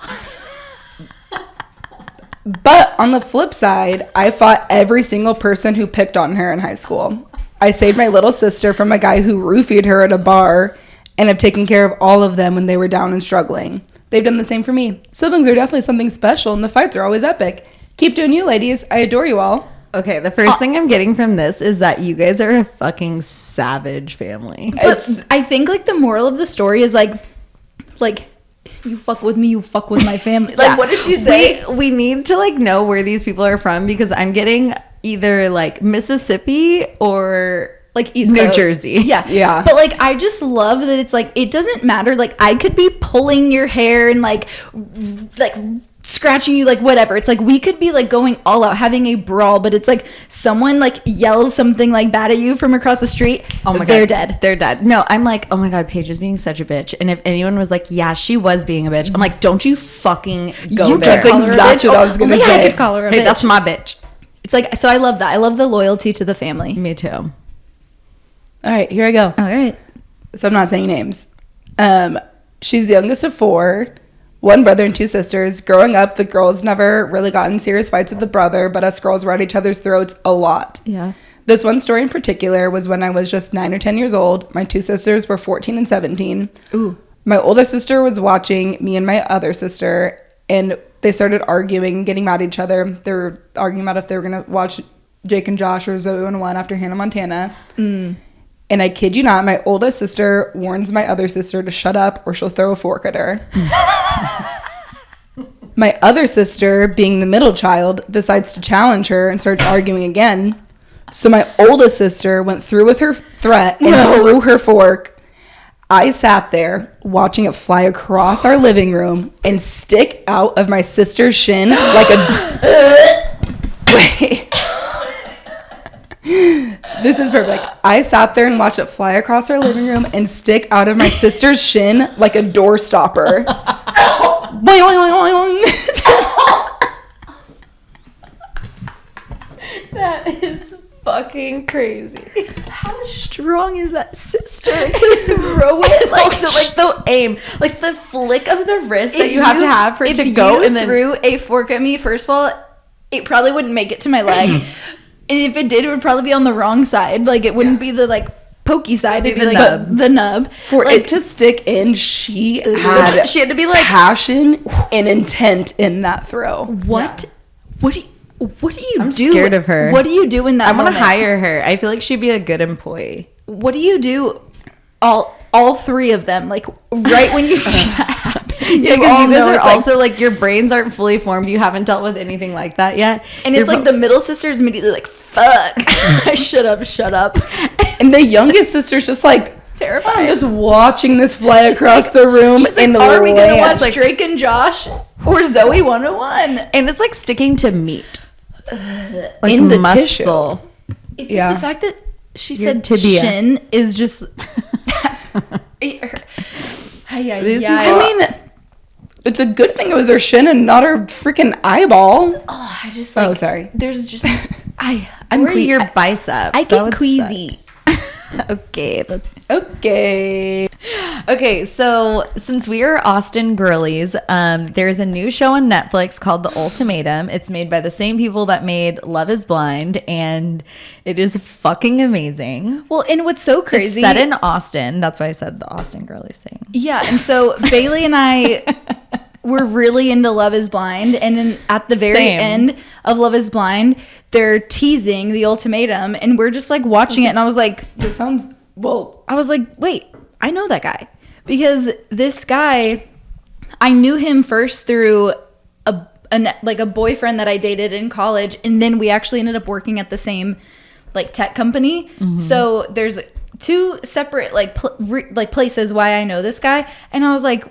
But on the flip side, I fought every single person who picked on her in high school. I saved my little sister from a guy who roofied her at a bar, and have taken care of all of them when they were down and struggling. They've done the same for me. Siblings are definitely something special, and the fights are always epic. Keep doing you, ladies. I adore you all. Okay, the first thing I'm getting from this is that you guys are a fucking savage family. But I think like the moral of the story is like you fuck with me, you fuck with my family. Like, what does she say? We need to like know where these people are from because I'm getting either like Mississippi or like East New Coast. Jersey. Yeah. But like I just love that it's like it doesn't matter. Like I could be pulling your hair and like scratching you, like whatever. It's like we could be like going all out having a brawl, but it's like someone like yells something like bad at you from across the street. Oh my God. They're dead. No, I'm like, oh my God, Paige is being such a bitch. And if anyone was like, yeah, she was being a bitch, I'm like, don't you fucking go there. That's exactly what I was going to say. I could call her a bitch. Hey, that's my bitch. It's like, so I love that. I love the loyalty to the family. Me too. All right, here I go. All right. So I'm not saying names. She's the youngest of 4, 1 brother and 2 sisters. Growing up, the girls never really got in serious fights with the brother, but us girls were at each other's throats a lot. Yeah. This one story in particular was when I was just 9 or 10 years old. My 2 sisters were 14 and 17. Ooh. My older sister was watching me and my other sister, and they started arguing, getting mad at each other. They were arguing about if they were going to watch Jake and Josh or Zoe 101 after Hannah Montana. And I kid you not, my oldest sister warns my other sister to shut up or she'll throw a fork at her. My other sister, being the middle child, decides to challenge her and starts arguing again. So my oldest sister went through with her threat and threw her fork. I sat there watching it fly across our living room and stick out of my sister's shin like a... Wait. This is perfect. I sat there and watched it fly across our living room and stick out of my sister's shin like a door stopper. Boing, boing, boing, boing. That is fucking crazy. How strong is that sister to throw it? Like, Also, like the aim, like the flick of the wrist that you have to have for it to go, and then threw a fork at me, first of all, it probably wouldn't make it to my leg. And if it did, it would probably be on the wrong side. Like, it wouldn't be the, like, pokey side. It'd be the like nub. the nub. For like, it to stick in, she had to be like, passion and intent in that throw. what? What do you I'm do? scared of her. What do you do in that I want to moment? hire her. I feel like she'd be a good employee. What do you do? All 3 of them, like right when you see that happen. Yeah, because you guys are also like your brains aren't fully formed. You haven't dealt with anything like that yet, and it's like the middle sister's immediately like, "Fuck, shut up." And the youngest sister's just like Terrified. I'm just watching this fly across the room. She's like, in the are we gonna lamp. watch Drake and Josh or Zoe 101? and it's like sticking to meat, like in the muscle. It's Yeah. like the fact that she Your said tibia. shin is just that's it hurt. These I mean, it's a good thing it was her shin and not her freaking eyeball. Oh, I just like, Oh, sorry. There's just I'm Or your bicep. I That get would queasy. Okay, let's. Okay. Okay, so since we are Austin girlies, there's a new show on Netflix called The Ultimatum. It's made by the same people that made Love is Blind, and it is fucking amazing. Well, and what's so crazy? It's set in Austin. That's why I said the Austin girlies thing. Yeah, and so Baily and I were really into Love is Blind, and then at the very Same. end of Love is Blind, they're teasing the ultimatum, and we're just like watching it, and I was like, This sounds well. I was like, wait, I know that guy. Because this guy, I knew him first through a boyfriend that I dated in college, and then we actually ended up working at the same like tech company. So there's 2 separate like places why I know this guy, and I was like,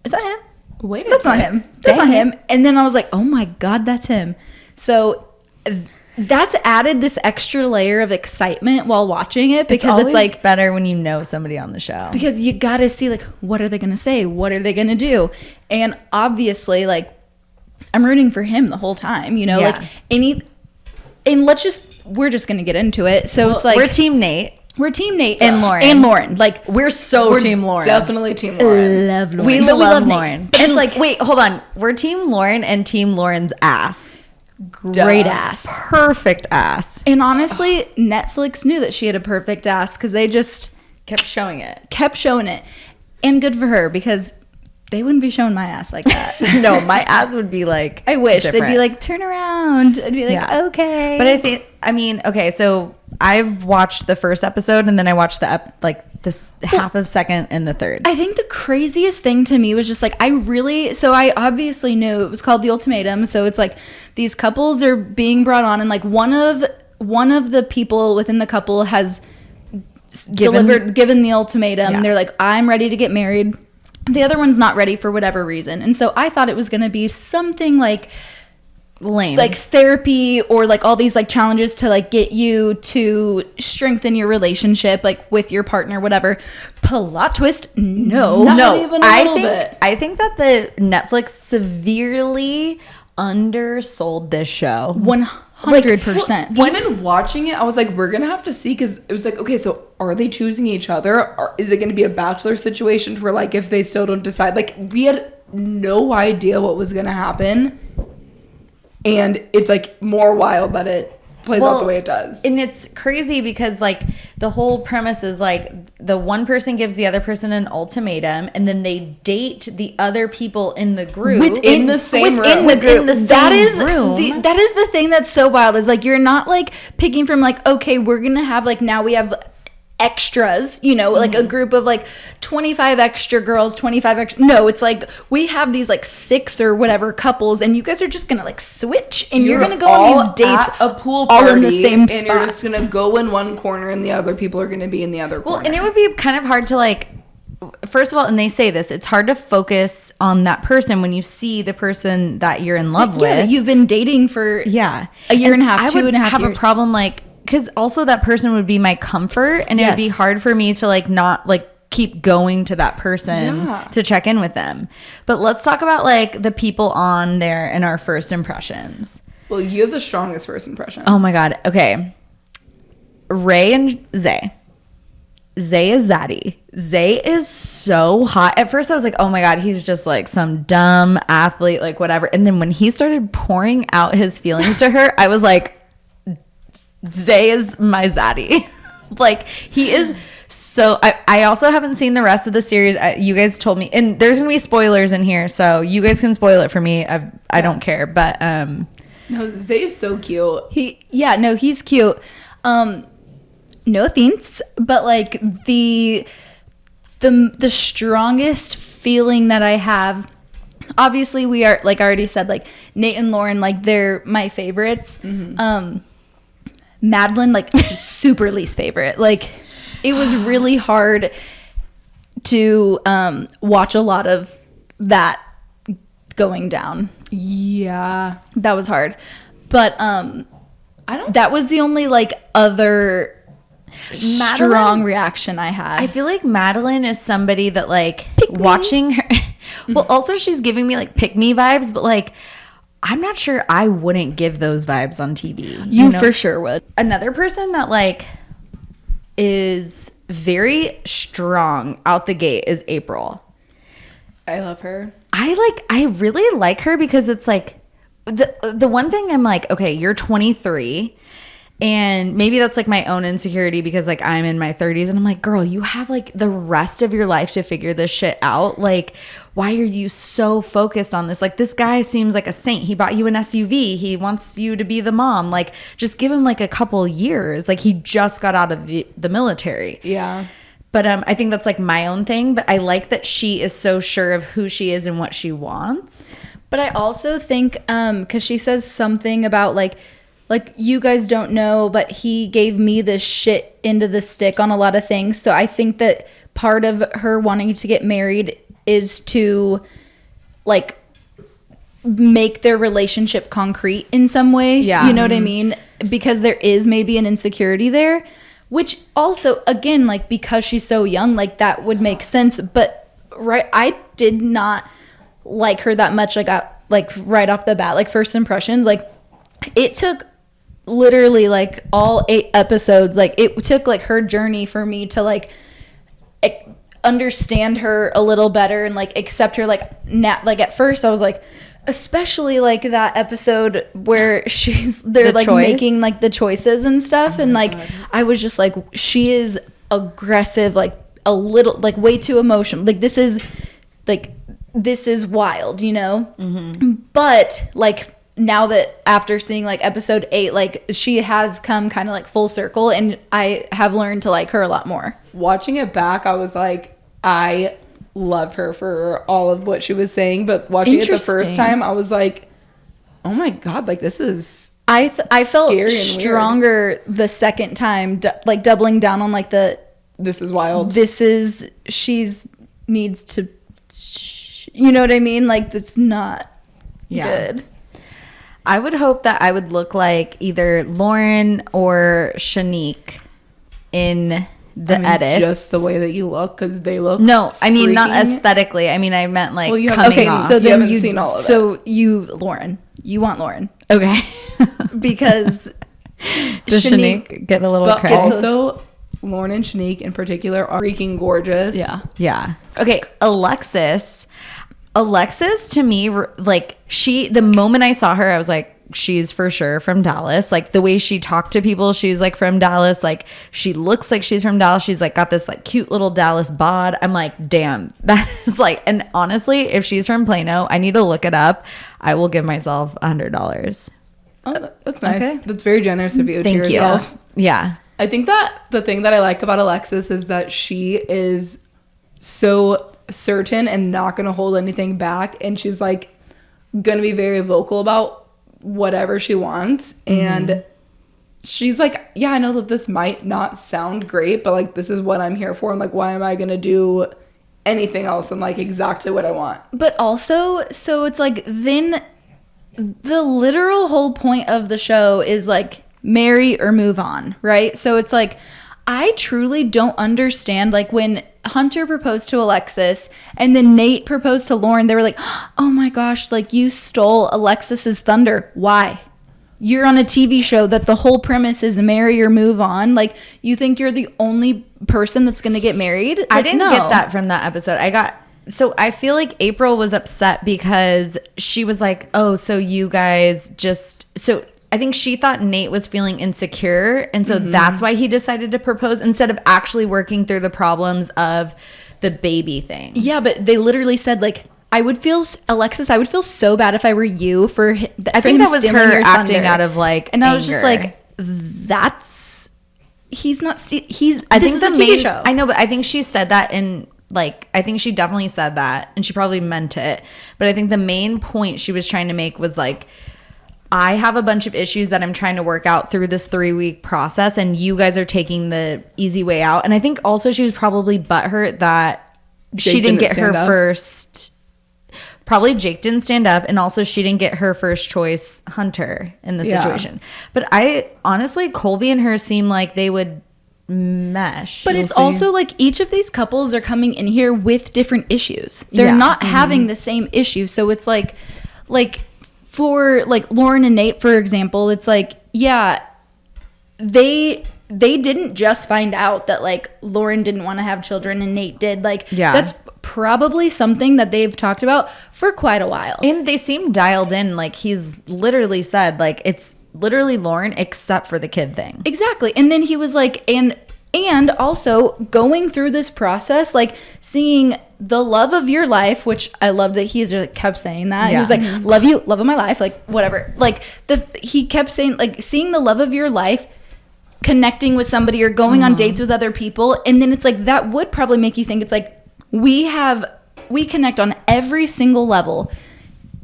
is that him? Wait, That's not him. That's not him. And then I was like, oh my God, that's him. So that's added this extra layer of excitement while watching it, because it's like better when you know somebody on the show. because you got to see like, what are they going to say? What are they going to do? And obviously, like, I'm rooting for him the whole time, you know, Yeah. like and we're just going to get into it. So it's like, we're Team Nate. we're Team Nate And Lauren. Like, We're so Team Lauren. Definitely Team Lauren. love Lauren. We But love Nate. Lauren. But And it's like, wait, hold on. We're Team Lauren and Team Lauren's ass. great ass. Perfect ass. And honestly, Netflix knew that she had a perfect ass because they just Kept showing it. And good for her, because they wouldn't be showing my ass like that. No, my ass would be like, I wish different. they'd be like, turn around. I'd be like, okay. But okay, so I've watched the first episode and then I watched this half of second and the third. I think the craziest thing to me was just like, I obviously knew it was called The Ultimatum. So it's like these couples are being brought on, and like one of the people within the couple has given the ultimatum. Yeah. They're like, I'm ready to get married. The other one's not ready for whatever reason. And so I thought it was going to be something like lame, like therapy, or like all these like challenges to like get you to strengthen your relationship, like with your partner, whatever. Plot twist, no. I think that the Netflix severely undersold this show. 100%. Even watching it, I was like, we're gonna have to see, because it was like, okay, so are they choosing each other, or is it gonna be a bachelor situation where like if they still don't decide? Like, we had no idea what was gonna happen, and it's like more wild that it plays out the way it does. And it's crazy because like the whole premise is like the one person gives the other person an ultimatum, and then they date the other people in the group within the same room. That is the thing that's so wild, is like you're not like picking from like, okay, we're gonna have like, now we have extras, you know, like a group of like 25 extra girls, 25 extra. No, it's like we have these like 6 or whatever couples, and you guys are just gonna like switch, and you're gonna go on these dates at a pool party, all in the same spot. And you're just gonna go in one corner, and the other people are gonna be in the other corner. Well, and it would be kind of hard to like, first of all, and they say this, it's hard to focus on that person when you see the person that you're in love with. You've been dating for a year and a half, 2.5 years. I would have a problem like, because also that person would be my comfort, and it would be hard for me to like not like keep going to that person to check in with them. But let's talk about like the people on there and our first impressions. Well, you have the strongest first impression. Oh my God. Okay. Ray and Zay. Zay is zaddy. Zay is so hot. At first I was like, oh my God, he's just like some dumb athlete, like whatever. And then when he started pouring out his feelings to her, I was like, Zay is my zaddy. Like, he is so... I also haven't seen the rest of the series. You guys told me, and there's gonna be spoilers in here, so you guys can spoil it for me. I don't care, but no, Zay is so cute. He's cute. No offense, but like the strongest feeling that I have, obviously we are, like I already said, like Nate and Lauren, like they're my favorites. Madeline, like super least favorite. Like, it was really hard to watch a lot of that going down. Yeah, that was hard. But that was the only like other strong reaction I had. I feel like Madeline is somebody that like watching her. Well, also she's giving me like pick me vibes, but like I'm not sure I wouldn't give those vibes on TV. You know? For sure would. Another person that like is very strong out the gate is April. I love her. I really like her because it's like the one thing I'm like, okay, you're 23, and maybe that's like my own insecurity because like I'm in my 30s, and I'm like, girl, you have like the rest of your life to figure this shit out. Like, why are you so focused on this? Like, this guy seems like a saint. He bought you an SUV. He wants you to be the mom. Like, just give him like a couple years. Like, he just got out of the military. Yeah. But I think that's like my own thing. But I like that she is so sure of who she is and what she wants. But I also think, because she says something about like you guys don't know, but he gave me this shit into the stick on a lot of things. So I think that part of her wanting to get married is to like make their relationship concrete in some way. Yeah. You know what I mean? Because there is maybe an insecurity there, which also, again, like because she's so young, like that would make sense. But I did not like her that much, like right off the bat, like first impressions. Like, it took literally like all 8 episodes. Like, it took like her journey for me to like understand her a little better and like accept her. Like at first I was like, especially like that episode where they're like making like the choices and stuff, and like I was just like, she is aggressive, like a little, like way too emotional. Like this is wild, you know? But like now that after seeing like episode 8, like she has come kind of like full circle, and I have learned to like her a lot more. Watching it back, I was like, I love her for all of what she was saying, but watching it the first time, I was like, oh my God, like this is I felt scary and stronger the second time, like doubling down on like this is wild. She's needs to, you know what I mean? Like that's not good. I would hope that I would look like either Lauren or Shanique in the edit. Just the way that you look, because they look. No, I mean not freaking- aesthetically. I mean I meant like Well, you coming haven't- off. So You then haven't you seen all of so you Lauren, you want Lauren Okay. because Does Shanique get a little But credit? also, Lauren and Shanique in particular are freaking gorgeous. Yeah. Okay, Alexis to me, like the moment I saw her, I was like, she's for sure from Dallas. Like the way she talked to people, she's like from Dallas. Like she looks like she's from Dallas. She's like got this like cute little Dallas bod. I'm like, damn, that is like, and honestly, if she's from Plano, I need to look it up. I will give myself $100. Oh, that's nice. Okay. That's very generous of you to Thank you. yourself. Yeah. I think that the thing that I like about Alexis is that she is so certain and not going to hold anything back. And she's like going to be very vocal about whatever she wants. And she's like, yeah, I know that this might not sound great, but like, this is what I'm here for. And like, why am I going to do anything else than like exactly what I want? But also, so it's like then the literal whole point of the show is like marry or move on, right? So it's like I truly don't understand like when Hunter proposed to Alexis and then Nate proposed to Lauren, they were like, oh my gosh, like you stole Alexis's thunder. Why? You're on a TV show that the whole premise is marry or move on. Like you think you're the only person that's going to get married? Like, I didn't no. get that from that episode. So I feel like April was upset because she was like, oh, so you guys so I think she thought Nate was feeling insecure. And so that's why he decided to propose instead of actually working through the problems of the baby thing. Yeah, but they literally said like, Alexis, I would feel so bad if I were you for I think that was her acting out of like and I was just anger. like, he's not, I this think is the a TV main show. I know, but I think she said that in like, I think she definitely said that and she probably meant it. But I think the main point she was trying to make was like, I have a bunch of issues that I'm trying to work out through this 3-week process and you guys are taking the easy way out. And I think also she was probably butthurt that she didn't get her first. Probably Jake didn't stand up, and also she didn't get her first choice Hunter in the situation. But I honestly, Colby and her seem like they would mesh. But it's also like each of these couples are coming in here with different issues. They're not having the same issue. So it's like for like Lauren and Nate, for example, it's like, yeah, they didn't just find out that like Lauren didn't want to have children and Nate did. Like, that's probably something that they've talked about for quite a while. And they seem dialed in. Like he's literally said like it's literally Lauren except for the kid thing. Exactly. And then he was like, and also going through this process, like seeing the love of your life, which I love that he just kept saying that. He was like, love you, love of my life, like whatever. Like he kept saying like seeing the love of your life, connecting with somebody or going on dates with other people. And then it's like, that would probably make you think it's like, we connect on every single level.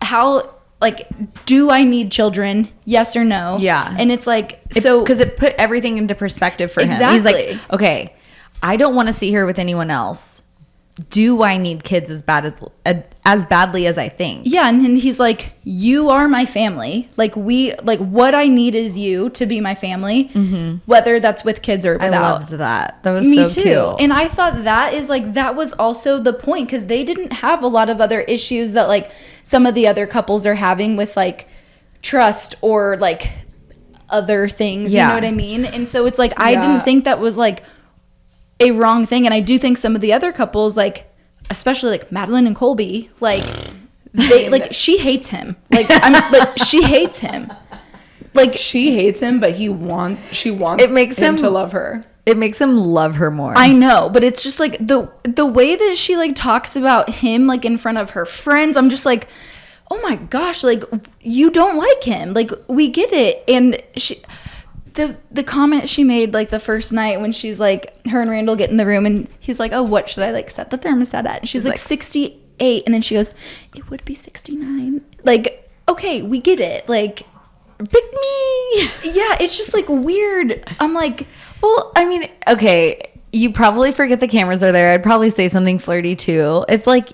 How, like, do I need children? Yes or no? Yeah. And it's like, because it put everything into perspective for him. He's like, okay, I don't want to see her with anyone else. Do I need kids as badly as I think? Yeah, and then he's like, you are my family. Like what I need is you to be my family, whether that's with kids or without. I loved that. That was Me so too. cute. And I thought that is like, that was also the point, because they didn't have a lot of other issues that like some of the other couples are having with like trust or like other things. You know what I mean? And so it's like, I didn't think that was like a wrong thing. And I do think some of the other couples, like especially like Madeline and Colby, like they like, she hates him. Like she hates him. Like she hates him, but she wants it makes him to love her. It makes him love her more. I know, but it's just like the way that she like talks about him like in front of her friends. I'm just like, oh my gosh, like you don't like him. Like we get it. And the comment she made like the first night when she's like, her and Randall get in the room and he's like, oh, what should I like set the thermostat at? And she's like 68, and then she goes, it would be 69. Like, okay, we get it. Like, pick me. Yeah, it's just like weird. I'm like, well, I mean, okay, you probably forget the cameras are there. I'd probably say something flirty too. If like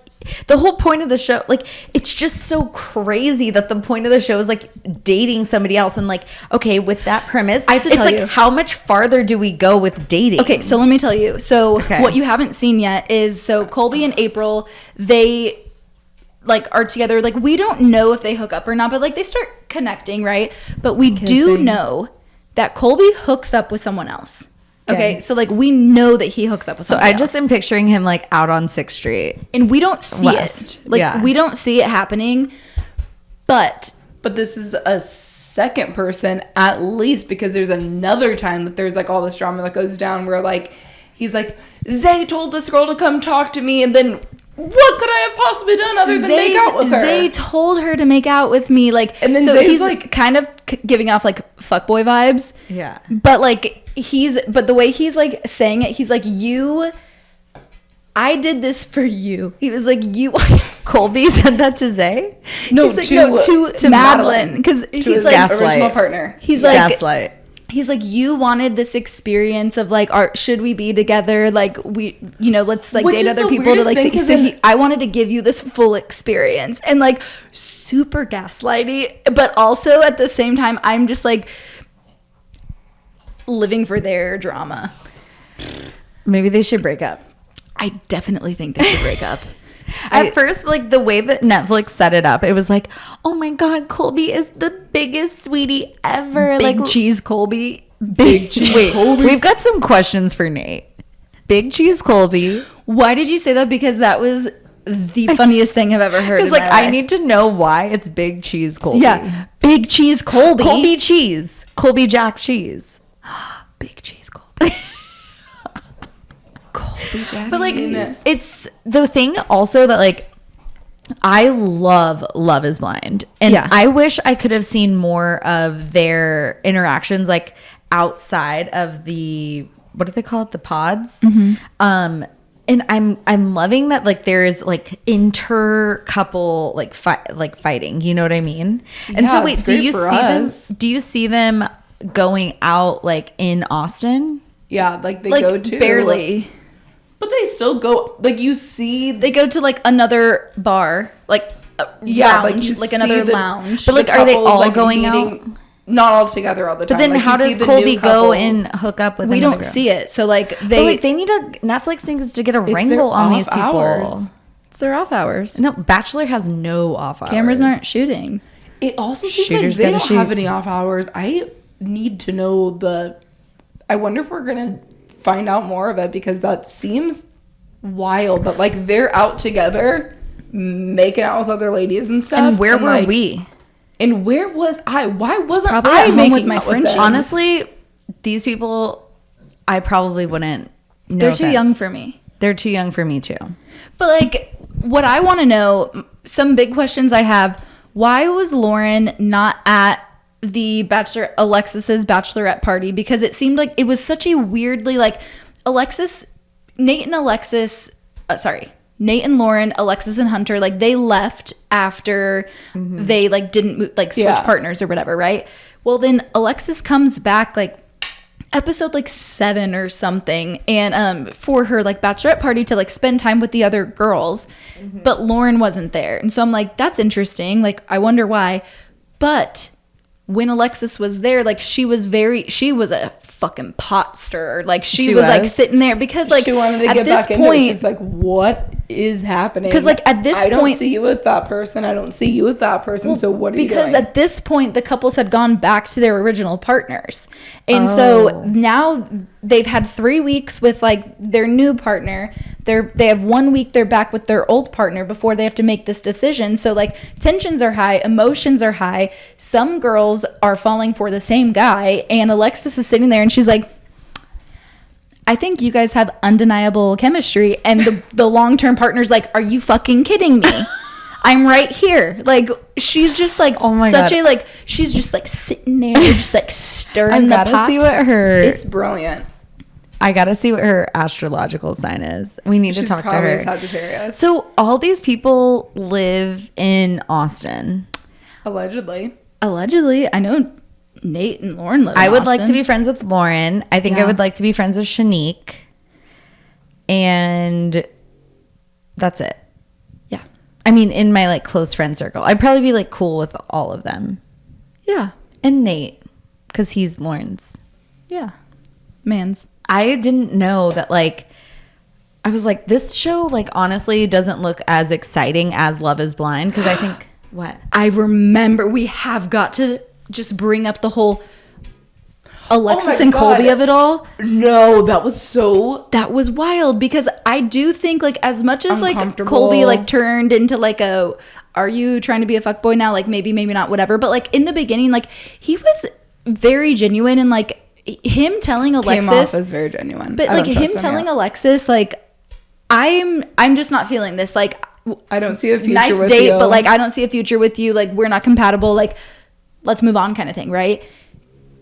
the whole point of the show, like it's just so crazy that the point of the show is like dating somebody else. And like, okay, with that premise, I have to it's tell like, you. how much farther do we go with dating? okay, so let me tell you. So what you haven't seen yet is, so Colby and April, they like are together. Like we don't know if they hook up or not, but like they start connecting, right? But we do know that Colby hooks up with someone else. Okay, so like we know that he hooks up with someone else. I just am picturing him like out on 6th Street. And we don't see West. it. Like Yeah. we don't see it happening. But this is a second person at least, because there's another time that there's like all this drama that goes down where like he's like, Zay told this girl to come talk to me, and then what could I have possibly done other than make out with her? Zay told her to make out with me, like, and then so Zay's he's like kind of giving off like fuckboy vibes. Yeah. But like but the way he's like saying it, he's like, I did this for you. He was like, Colby said that to Zay? No, he's like, to Madeline, because to he's his like Gaslight. original partner. He's Yeah. like Gaslight. He's like, you wanted this experience of like, should we be together? Like we, let's like Which date is other the people to weirdest like. thing, 'cause So I wanted to give you this full experience, and like super gaslighty, but also at the same time, I'm just like living for their drama. Maybe they should break up. I definitely think they should break up. At first, like the way that Netflix set it up, it was like, oh my God, Colby is the biggest sweetie ever. Big like cheese Colby. Big cheese. Wait, we've got some questions for Nate. Big cheese Colby. Why did you say that? Because that was the funniest thing I've ever heard. Because like I need to know why it's big cheese Colby. Yeah, big cheese Colby. Colby cheese. Colby Jack cheese. Big cheese Colby. Colby Jack. But like it's the thing also that like I love Love is Blind, and Yeah. I wish I could have seen more of their interactions like outside of the, what do they call it, the pods. And I'm loving that like there is like inter couple like fighting, you know what I mean? And Yeah, so wait, it's do great you for see us. them, do you see them going out like in Austin? Yeah, like they like go to barely. but they still go. Like you see, They go to like another bar, like a yeah, lounge, like you like see another the- lounge. But, like, the are they couples, all like, going meeting- out? Not all together all the time. But then Like, how you see does the Colby new go couples. and hook up with we another don't girl? see it, so like But they like they need a Netflix needs to get a It's wrangle their on these off people. hours. it's their off hours. No, Bachelor has no off hours. Cameras aren't shooting. It also seems Shooters like they gotta don't shoot. have any off hours. I need to know I wonder if we're gonna find out more of it, because that seems wild. That like they're out together, making out with other ladies and stuff. And where were like, we? And where was I? Why wasn't probably I at home making with my out with Frenchie. them? Honestly, these people, I probably wouldn't. No They're too offense. young for me. They're too young for me too. But like, what I want to know, some big questions I have: why was Lauren not at the Alexis's bachelorette party? Because it seemed like it was such a weirdly like Nate and Lauren, Alexis and Hunter, like they left after they like didn't switch Yeah. partners or whatever, right? Well, then Alexis comes back like episode like 7 or something, and for her like bachelorette party to like spend time with the other girls, but Lauren wasn't there. And so I'm like, that's interesting, like I wonder why. But when Alexis was there, like she was a fucking pot stirrer. Like she was like sitting there because like she wanted to at get this back into it. point, She's like, what is happening? 'Cause, like, at this I don't point- see you with that person. I don't see you with that person. So what are you doing? because at this point the couples had gone back to their original partners, and so now they've had 3 weeks with like their new partner. They have 1 week they're back with their old partner before they have to make this decision. So like tensions are high, emotions are high. Some girls are falling for the same guy, and Alexis is sitting there and she's like, I think you guys have undeniable chemistry. And the long-term partner's like, are you fucking kidding me? I'm right here. Like, she's just like, oh my such God. a, like, she's just like sitting there, just like stirring the I gotta pot. see what her. It's brilliant. I gotta see what her astrological sign is. We need to She's talk to probably her. Sagittarius. So all these people live in Austin. Allegedly. Allegedly, I know Nate and Lauren live in I would like to Austin. be friends with Lauren. I think I Yeah. would like to be friends with Shanique. And that's it. Yeah. I mean, in my like close friend circle, I'd probably be like cool with all of them. Yeah. And Nate, because he's Lauren's. Yeah. Mans. I didn't know that, like, I was like, this show, like, honestly doesn't look as exciting as Love is Blind. Because I think, what? I remember we have got to just bring up the whole Alexis my and Colby God. of it all. No, that was so... That was wild because I do think like as much as like Uncomfortable. Colby like turned into like a, are you trying to be a fuckboy now? Like maybe not, whatever. But like in the beginning, like he was very genuine and like him telling Came off Alexis, as very genuine. but I like don't him trust telling yet. Alexis like I'm just not feeling this. Like I don't see a future nice with date, you. but like I don't see a future with you. Like we're not compatible. Like let's move on, kind of thing, right?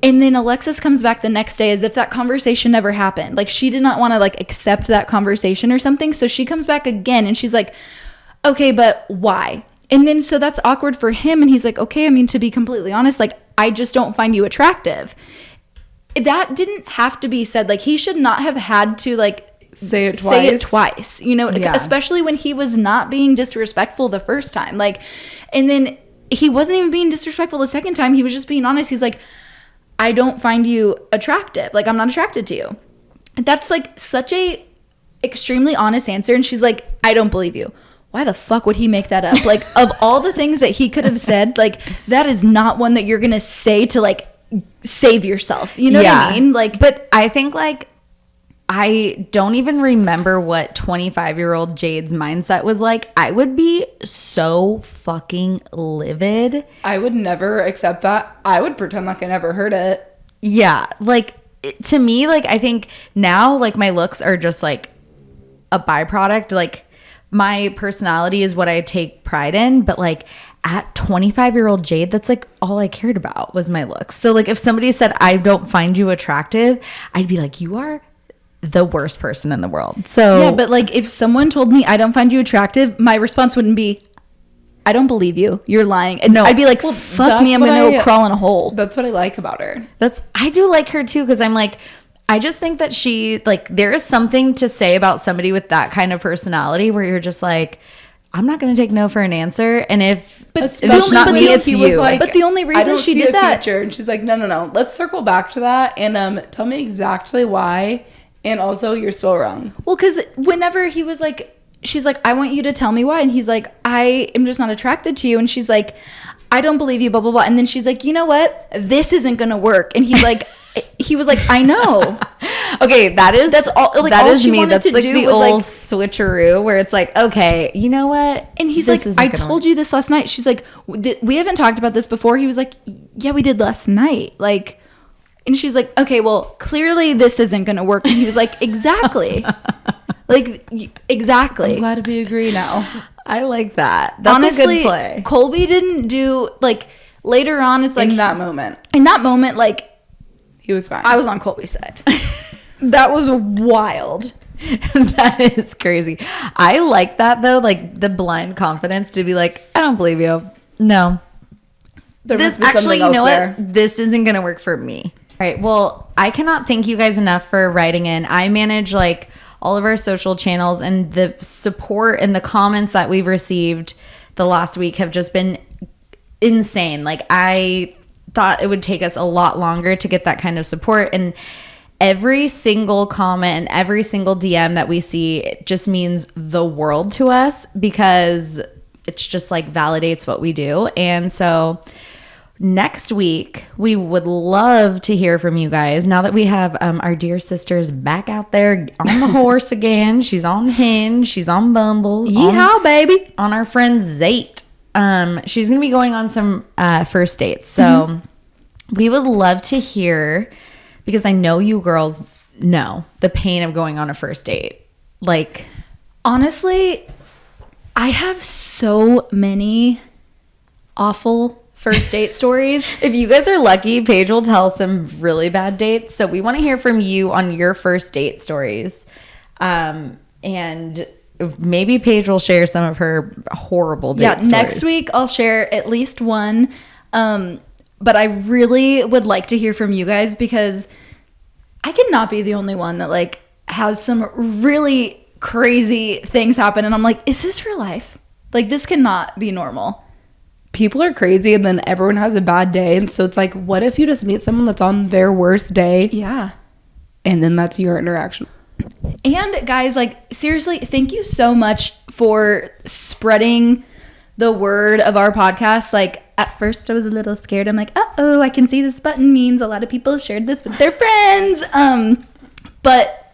And then Alexis comes back the next day as if that conversation never happened. Like she did not want to like accept that conversation or something. So she comes back again and she's like, okay, but why? And then so that's awkward for him. And he's like, okay, I mean, to be completely honest, like I just don't find you attractive. That didn't have to be said. Like he should not have had to like say it twice, you know, Yeah. especially when he was not being disrespectful the first time. Like, and then he wasn't even being disrespectful the second time. He was just being honest. He's like, I don't find you attractive. Like, I'm not attracted to you. That's like such a extremely honest answer. And she's like, I don't believe you. Why the fuck would he make that up? Like, of all the things that he could have said, like, that is not one that you're going to say to like save yourself. You know what I mean? Like, but I think like I don't even remember what 25-year-old Jade's mindset was like. I would be so fucking livid. I would never accept that. I would pretend like I never heard it. Yeah, like to me, like I think now like my looks are just like a byproduct. Like my personality is what I take pride in, but like at 25-year-old Jade, that's like all I cared about was my looks. So like if somebody said I don't find you attractive, I'd be like, you are the worst person in the world. So yeah, but like if someone told me I don't find you attractive, my response wouldn't be, I don't believe you. You're lying. And I'd be like, fuck me, I'm that's gonna what go crawl in a hole. That's what I like about her. I do like her too, because I'm like, I just think that she like there is something to say about somebody with that kind of personality where you're just like, I'm not gonna take no for an answer. And if it's not me, it's you. But the only I reason don't she see did a that, future. And she's like, no. Let's circle back to that and tell me exactly why. And also, you're still wrong. well, because whenever he was like, she's like, I want you to tell me why. And he's like, I am just not attracted to you. And she's like, I don't believe you, blah, blah, blah. And then she's like, you know what? This isn't going to work. And he's like, he was like, I know. Okay, that's all. Like that all is she me. wanted That's to like do the was old like switcheroo, where it's like, okay, you know what? And he's This like, isn't I gonna told work. you this last night. She's like, we haven't talked about this before. He was like, yeah, we did last night. Like, and she's like, okay, well, clearly this isn't going to work. And he was like, exactly. Like, exactly. I'm glad we agree now. I like that. That's Honestly, a good play. Colby didn't do, like, later on, it's like, In that moment, like, he was fine. I was on Colby's side. That was wild. That is crazy. I like that though, like the blind confidence to be like, I don't believe you. No. There This must be actually, something you else know there. what? This isn't gonna work for me. All right. Well, I cannot thank you guys enough for writing in. I manage like all of our social channels, and the support and the comments that we've received the last week have just been insane. Like I thought it would take us a lot longer to get that kind of support, and every single comment and every single DM that we see, it just means the world to us, because it's just like validates what we do. And so next week we would love to hear from you guys, now that we have our dear sisters back out there on the horse again. She's on Hinge, she's on Bumble, Yeehaw, baby. on our friend Zate. She's gonna be going on some first dates, so we would love to hear, because I know you girls know the pain of going on a first date. Like, honestly, I have so many awful first date stories. if you guys are lucky, Paige will tell some really bad dates. So we want to hear from you on your first date stories. And maybe Paige will share some of her horrible date stories. Next week I'll share at least one. But I really would like to hear from you guys, because I cannot be the only one that like has some really crazy things happen. And I'm like, is this real life? Like, this cannot be normal. People are crazy, and then everyone has a bad day. And so it's like, what if you just meet someone that's on their worst day? Yeah. And then that's your interaction. And guys, like, seriously, thank you so much for spreading the word of our podcast. Like, at first I was a little scared. I'm like, uh-oh, I can see this button means a lot of people shared this with their friends. But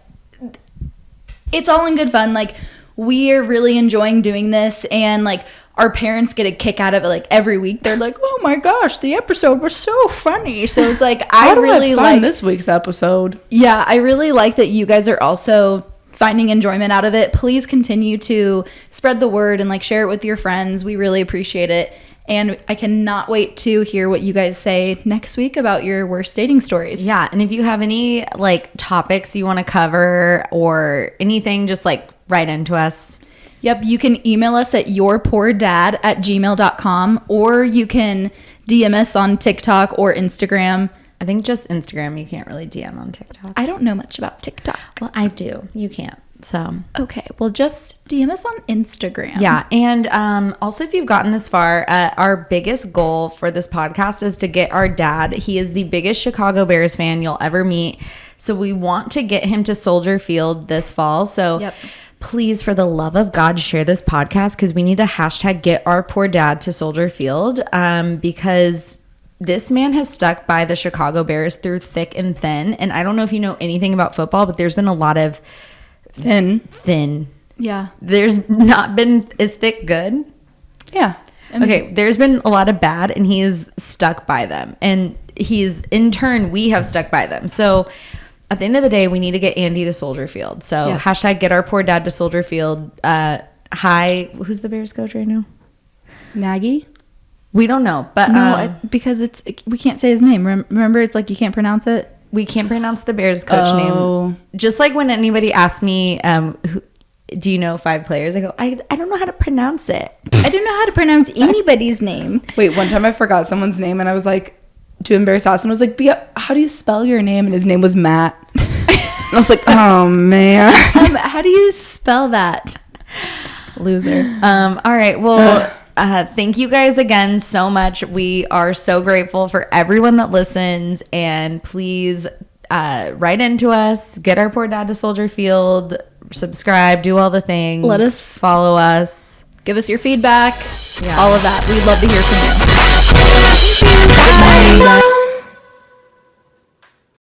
it's all in good fun. Like, we are really enjoying doing this, and like, our parents get a kick out of it. Like, every week they're like, oh my gosh, the episode was so funny. So it's like, I really like this week's episode. Yeah, I really like that you guys are also finding enjoyment out of it. Please continue to spread the word and like share it with your friends. We really appreciate it. And I cannot wait to hear what you guys say next week about your worst dating stories. Yeah. And if you have any like topics you want to cover or anything, just like write into us. Yep, you can email us at yourpoordad@gmail.com, or you can DM us on TikTok or Instagram. I think just Instagram. You can't really DM on TikTok. I don't know much about TikTok. Well, I do. You can't. So okay, well, just DM us on Instagram. Yeah, and also if you've gotten this far, our biggest goal for this podcast is to get our dad. He is the biggest Chicago Bears fan you'll ever meet. So we want to get him to Soldier Field this fall. So yep. Please, for the love of God, share this podcast, because we need to hashtag get our poor dad to Soldier Field, because this man has stuck by the Chicago Bears through thick and thin. And I don't know if you know anything about football, but there's been a lot of thin. Yeah. There's not been, is thick good? Yeah. Okay, there's been a lot of bad, and he is stuck by them. And he's, in turn, we have stuck by them. So at the end of the day, we need to get Andy to Soldier Field. So yeah. Hashtag get our poor dad to Soldier Field. Hi, who's the Bears coach right now? Nagy? We don't know, but no, because we can't say his name. Remember, it's like you can't pronounce it. We can't pronounce the Bears coach name. Just like when anybody asks me, do you know 5 players? I go, I don't know how to pronounce it. I don't know how to pronounce anybody's name. Wait, one time I forgot someone's name, and I was like, to embarrass Austin, I was like, how do you spell your name? And his name was Matt. And I was like, oh man. How do you spell that? Loser. All right. Well, thank you guys again so much. We are so grateful for everyone that listens, and please write into us, get our poor dad to Soldier Field, subscribe, do all the things. Let us follow us. Give us your feedback. Yeah. All of that. We'd love to hear from you.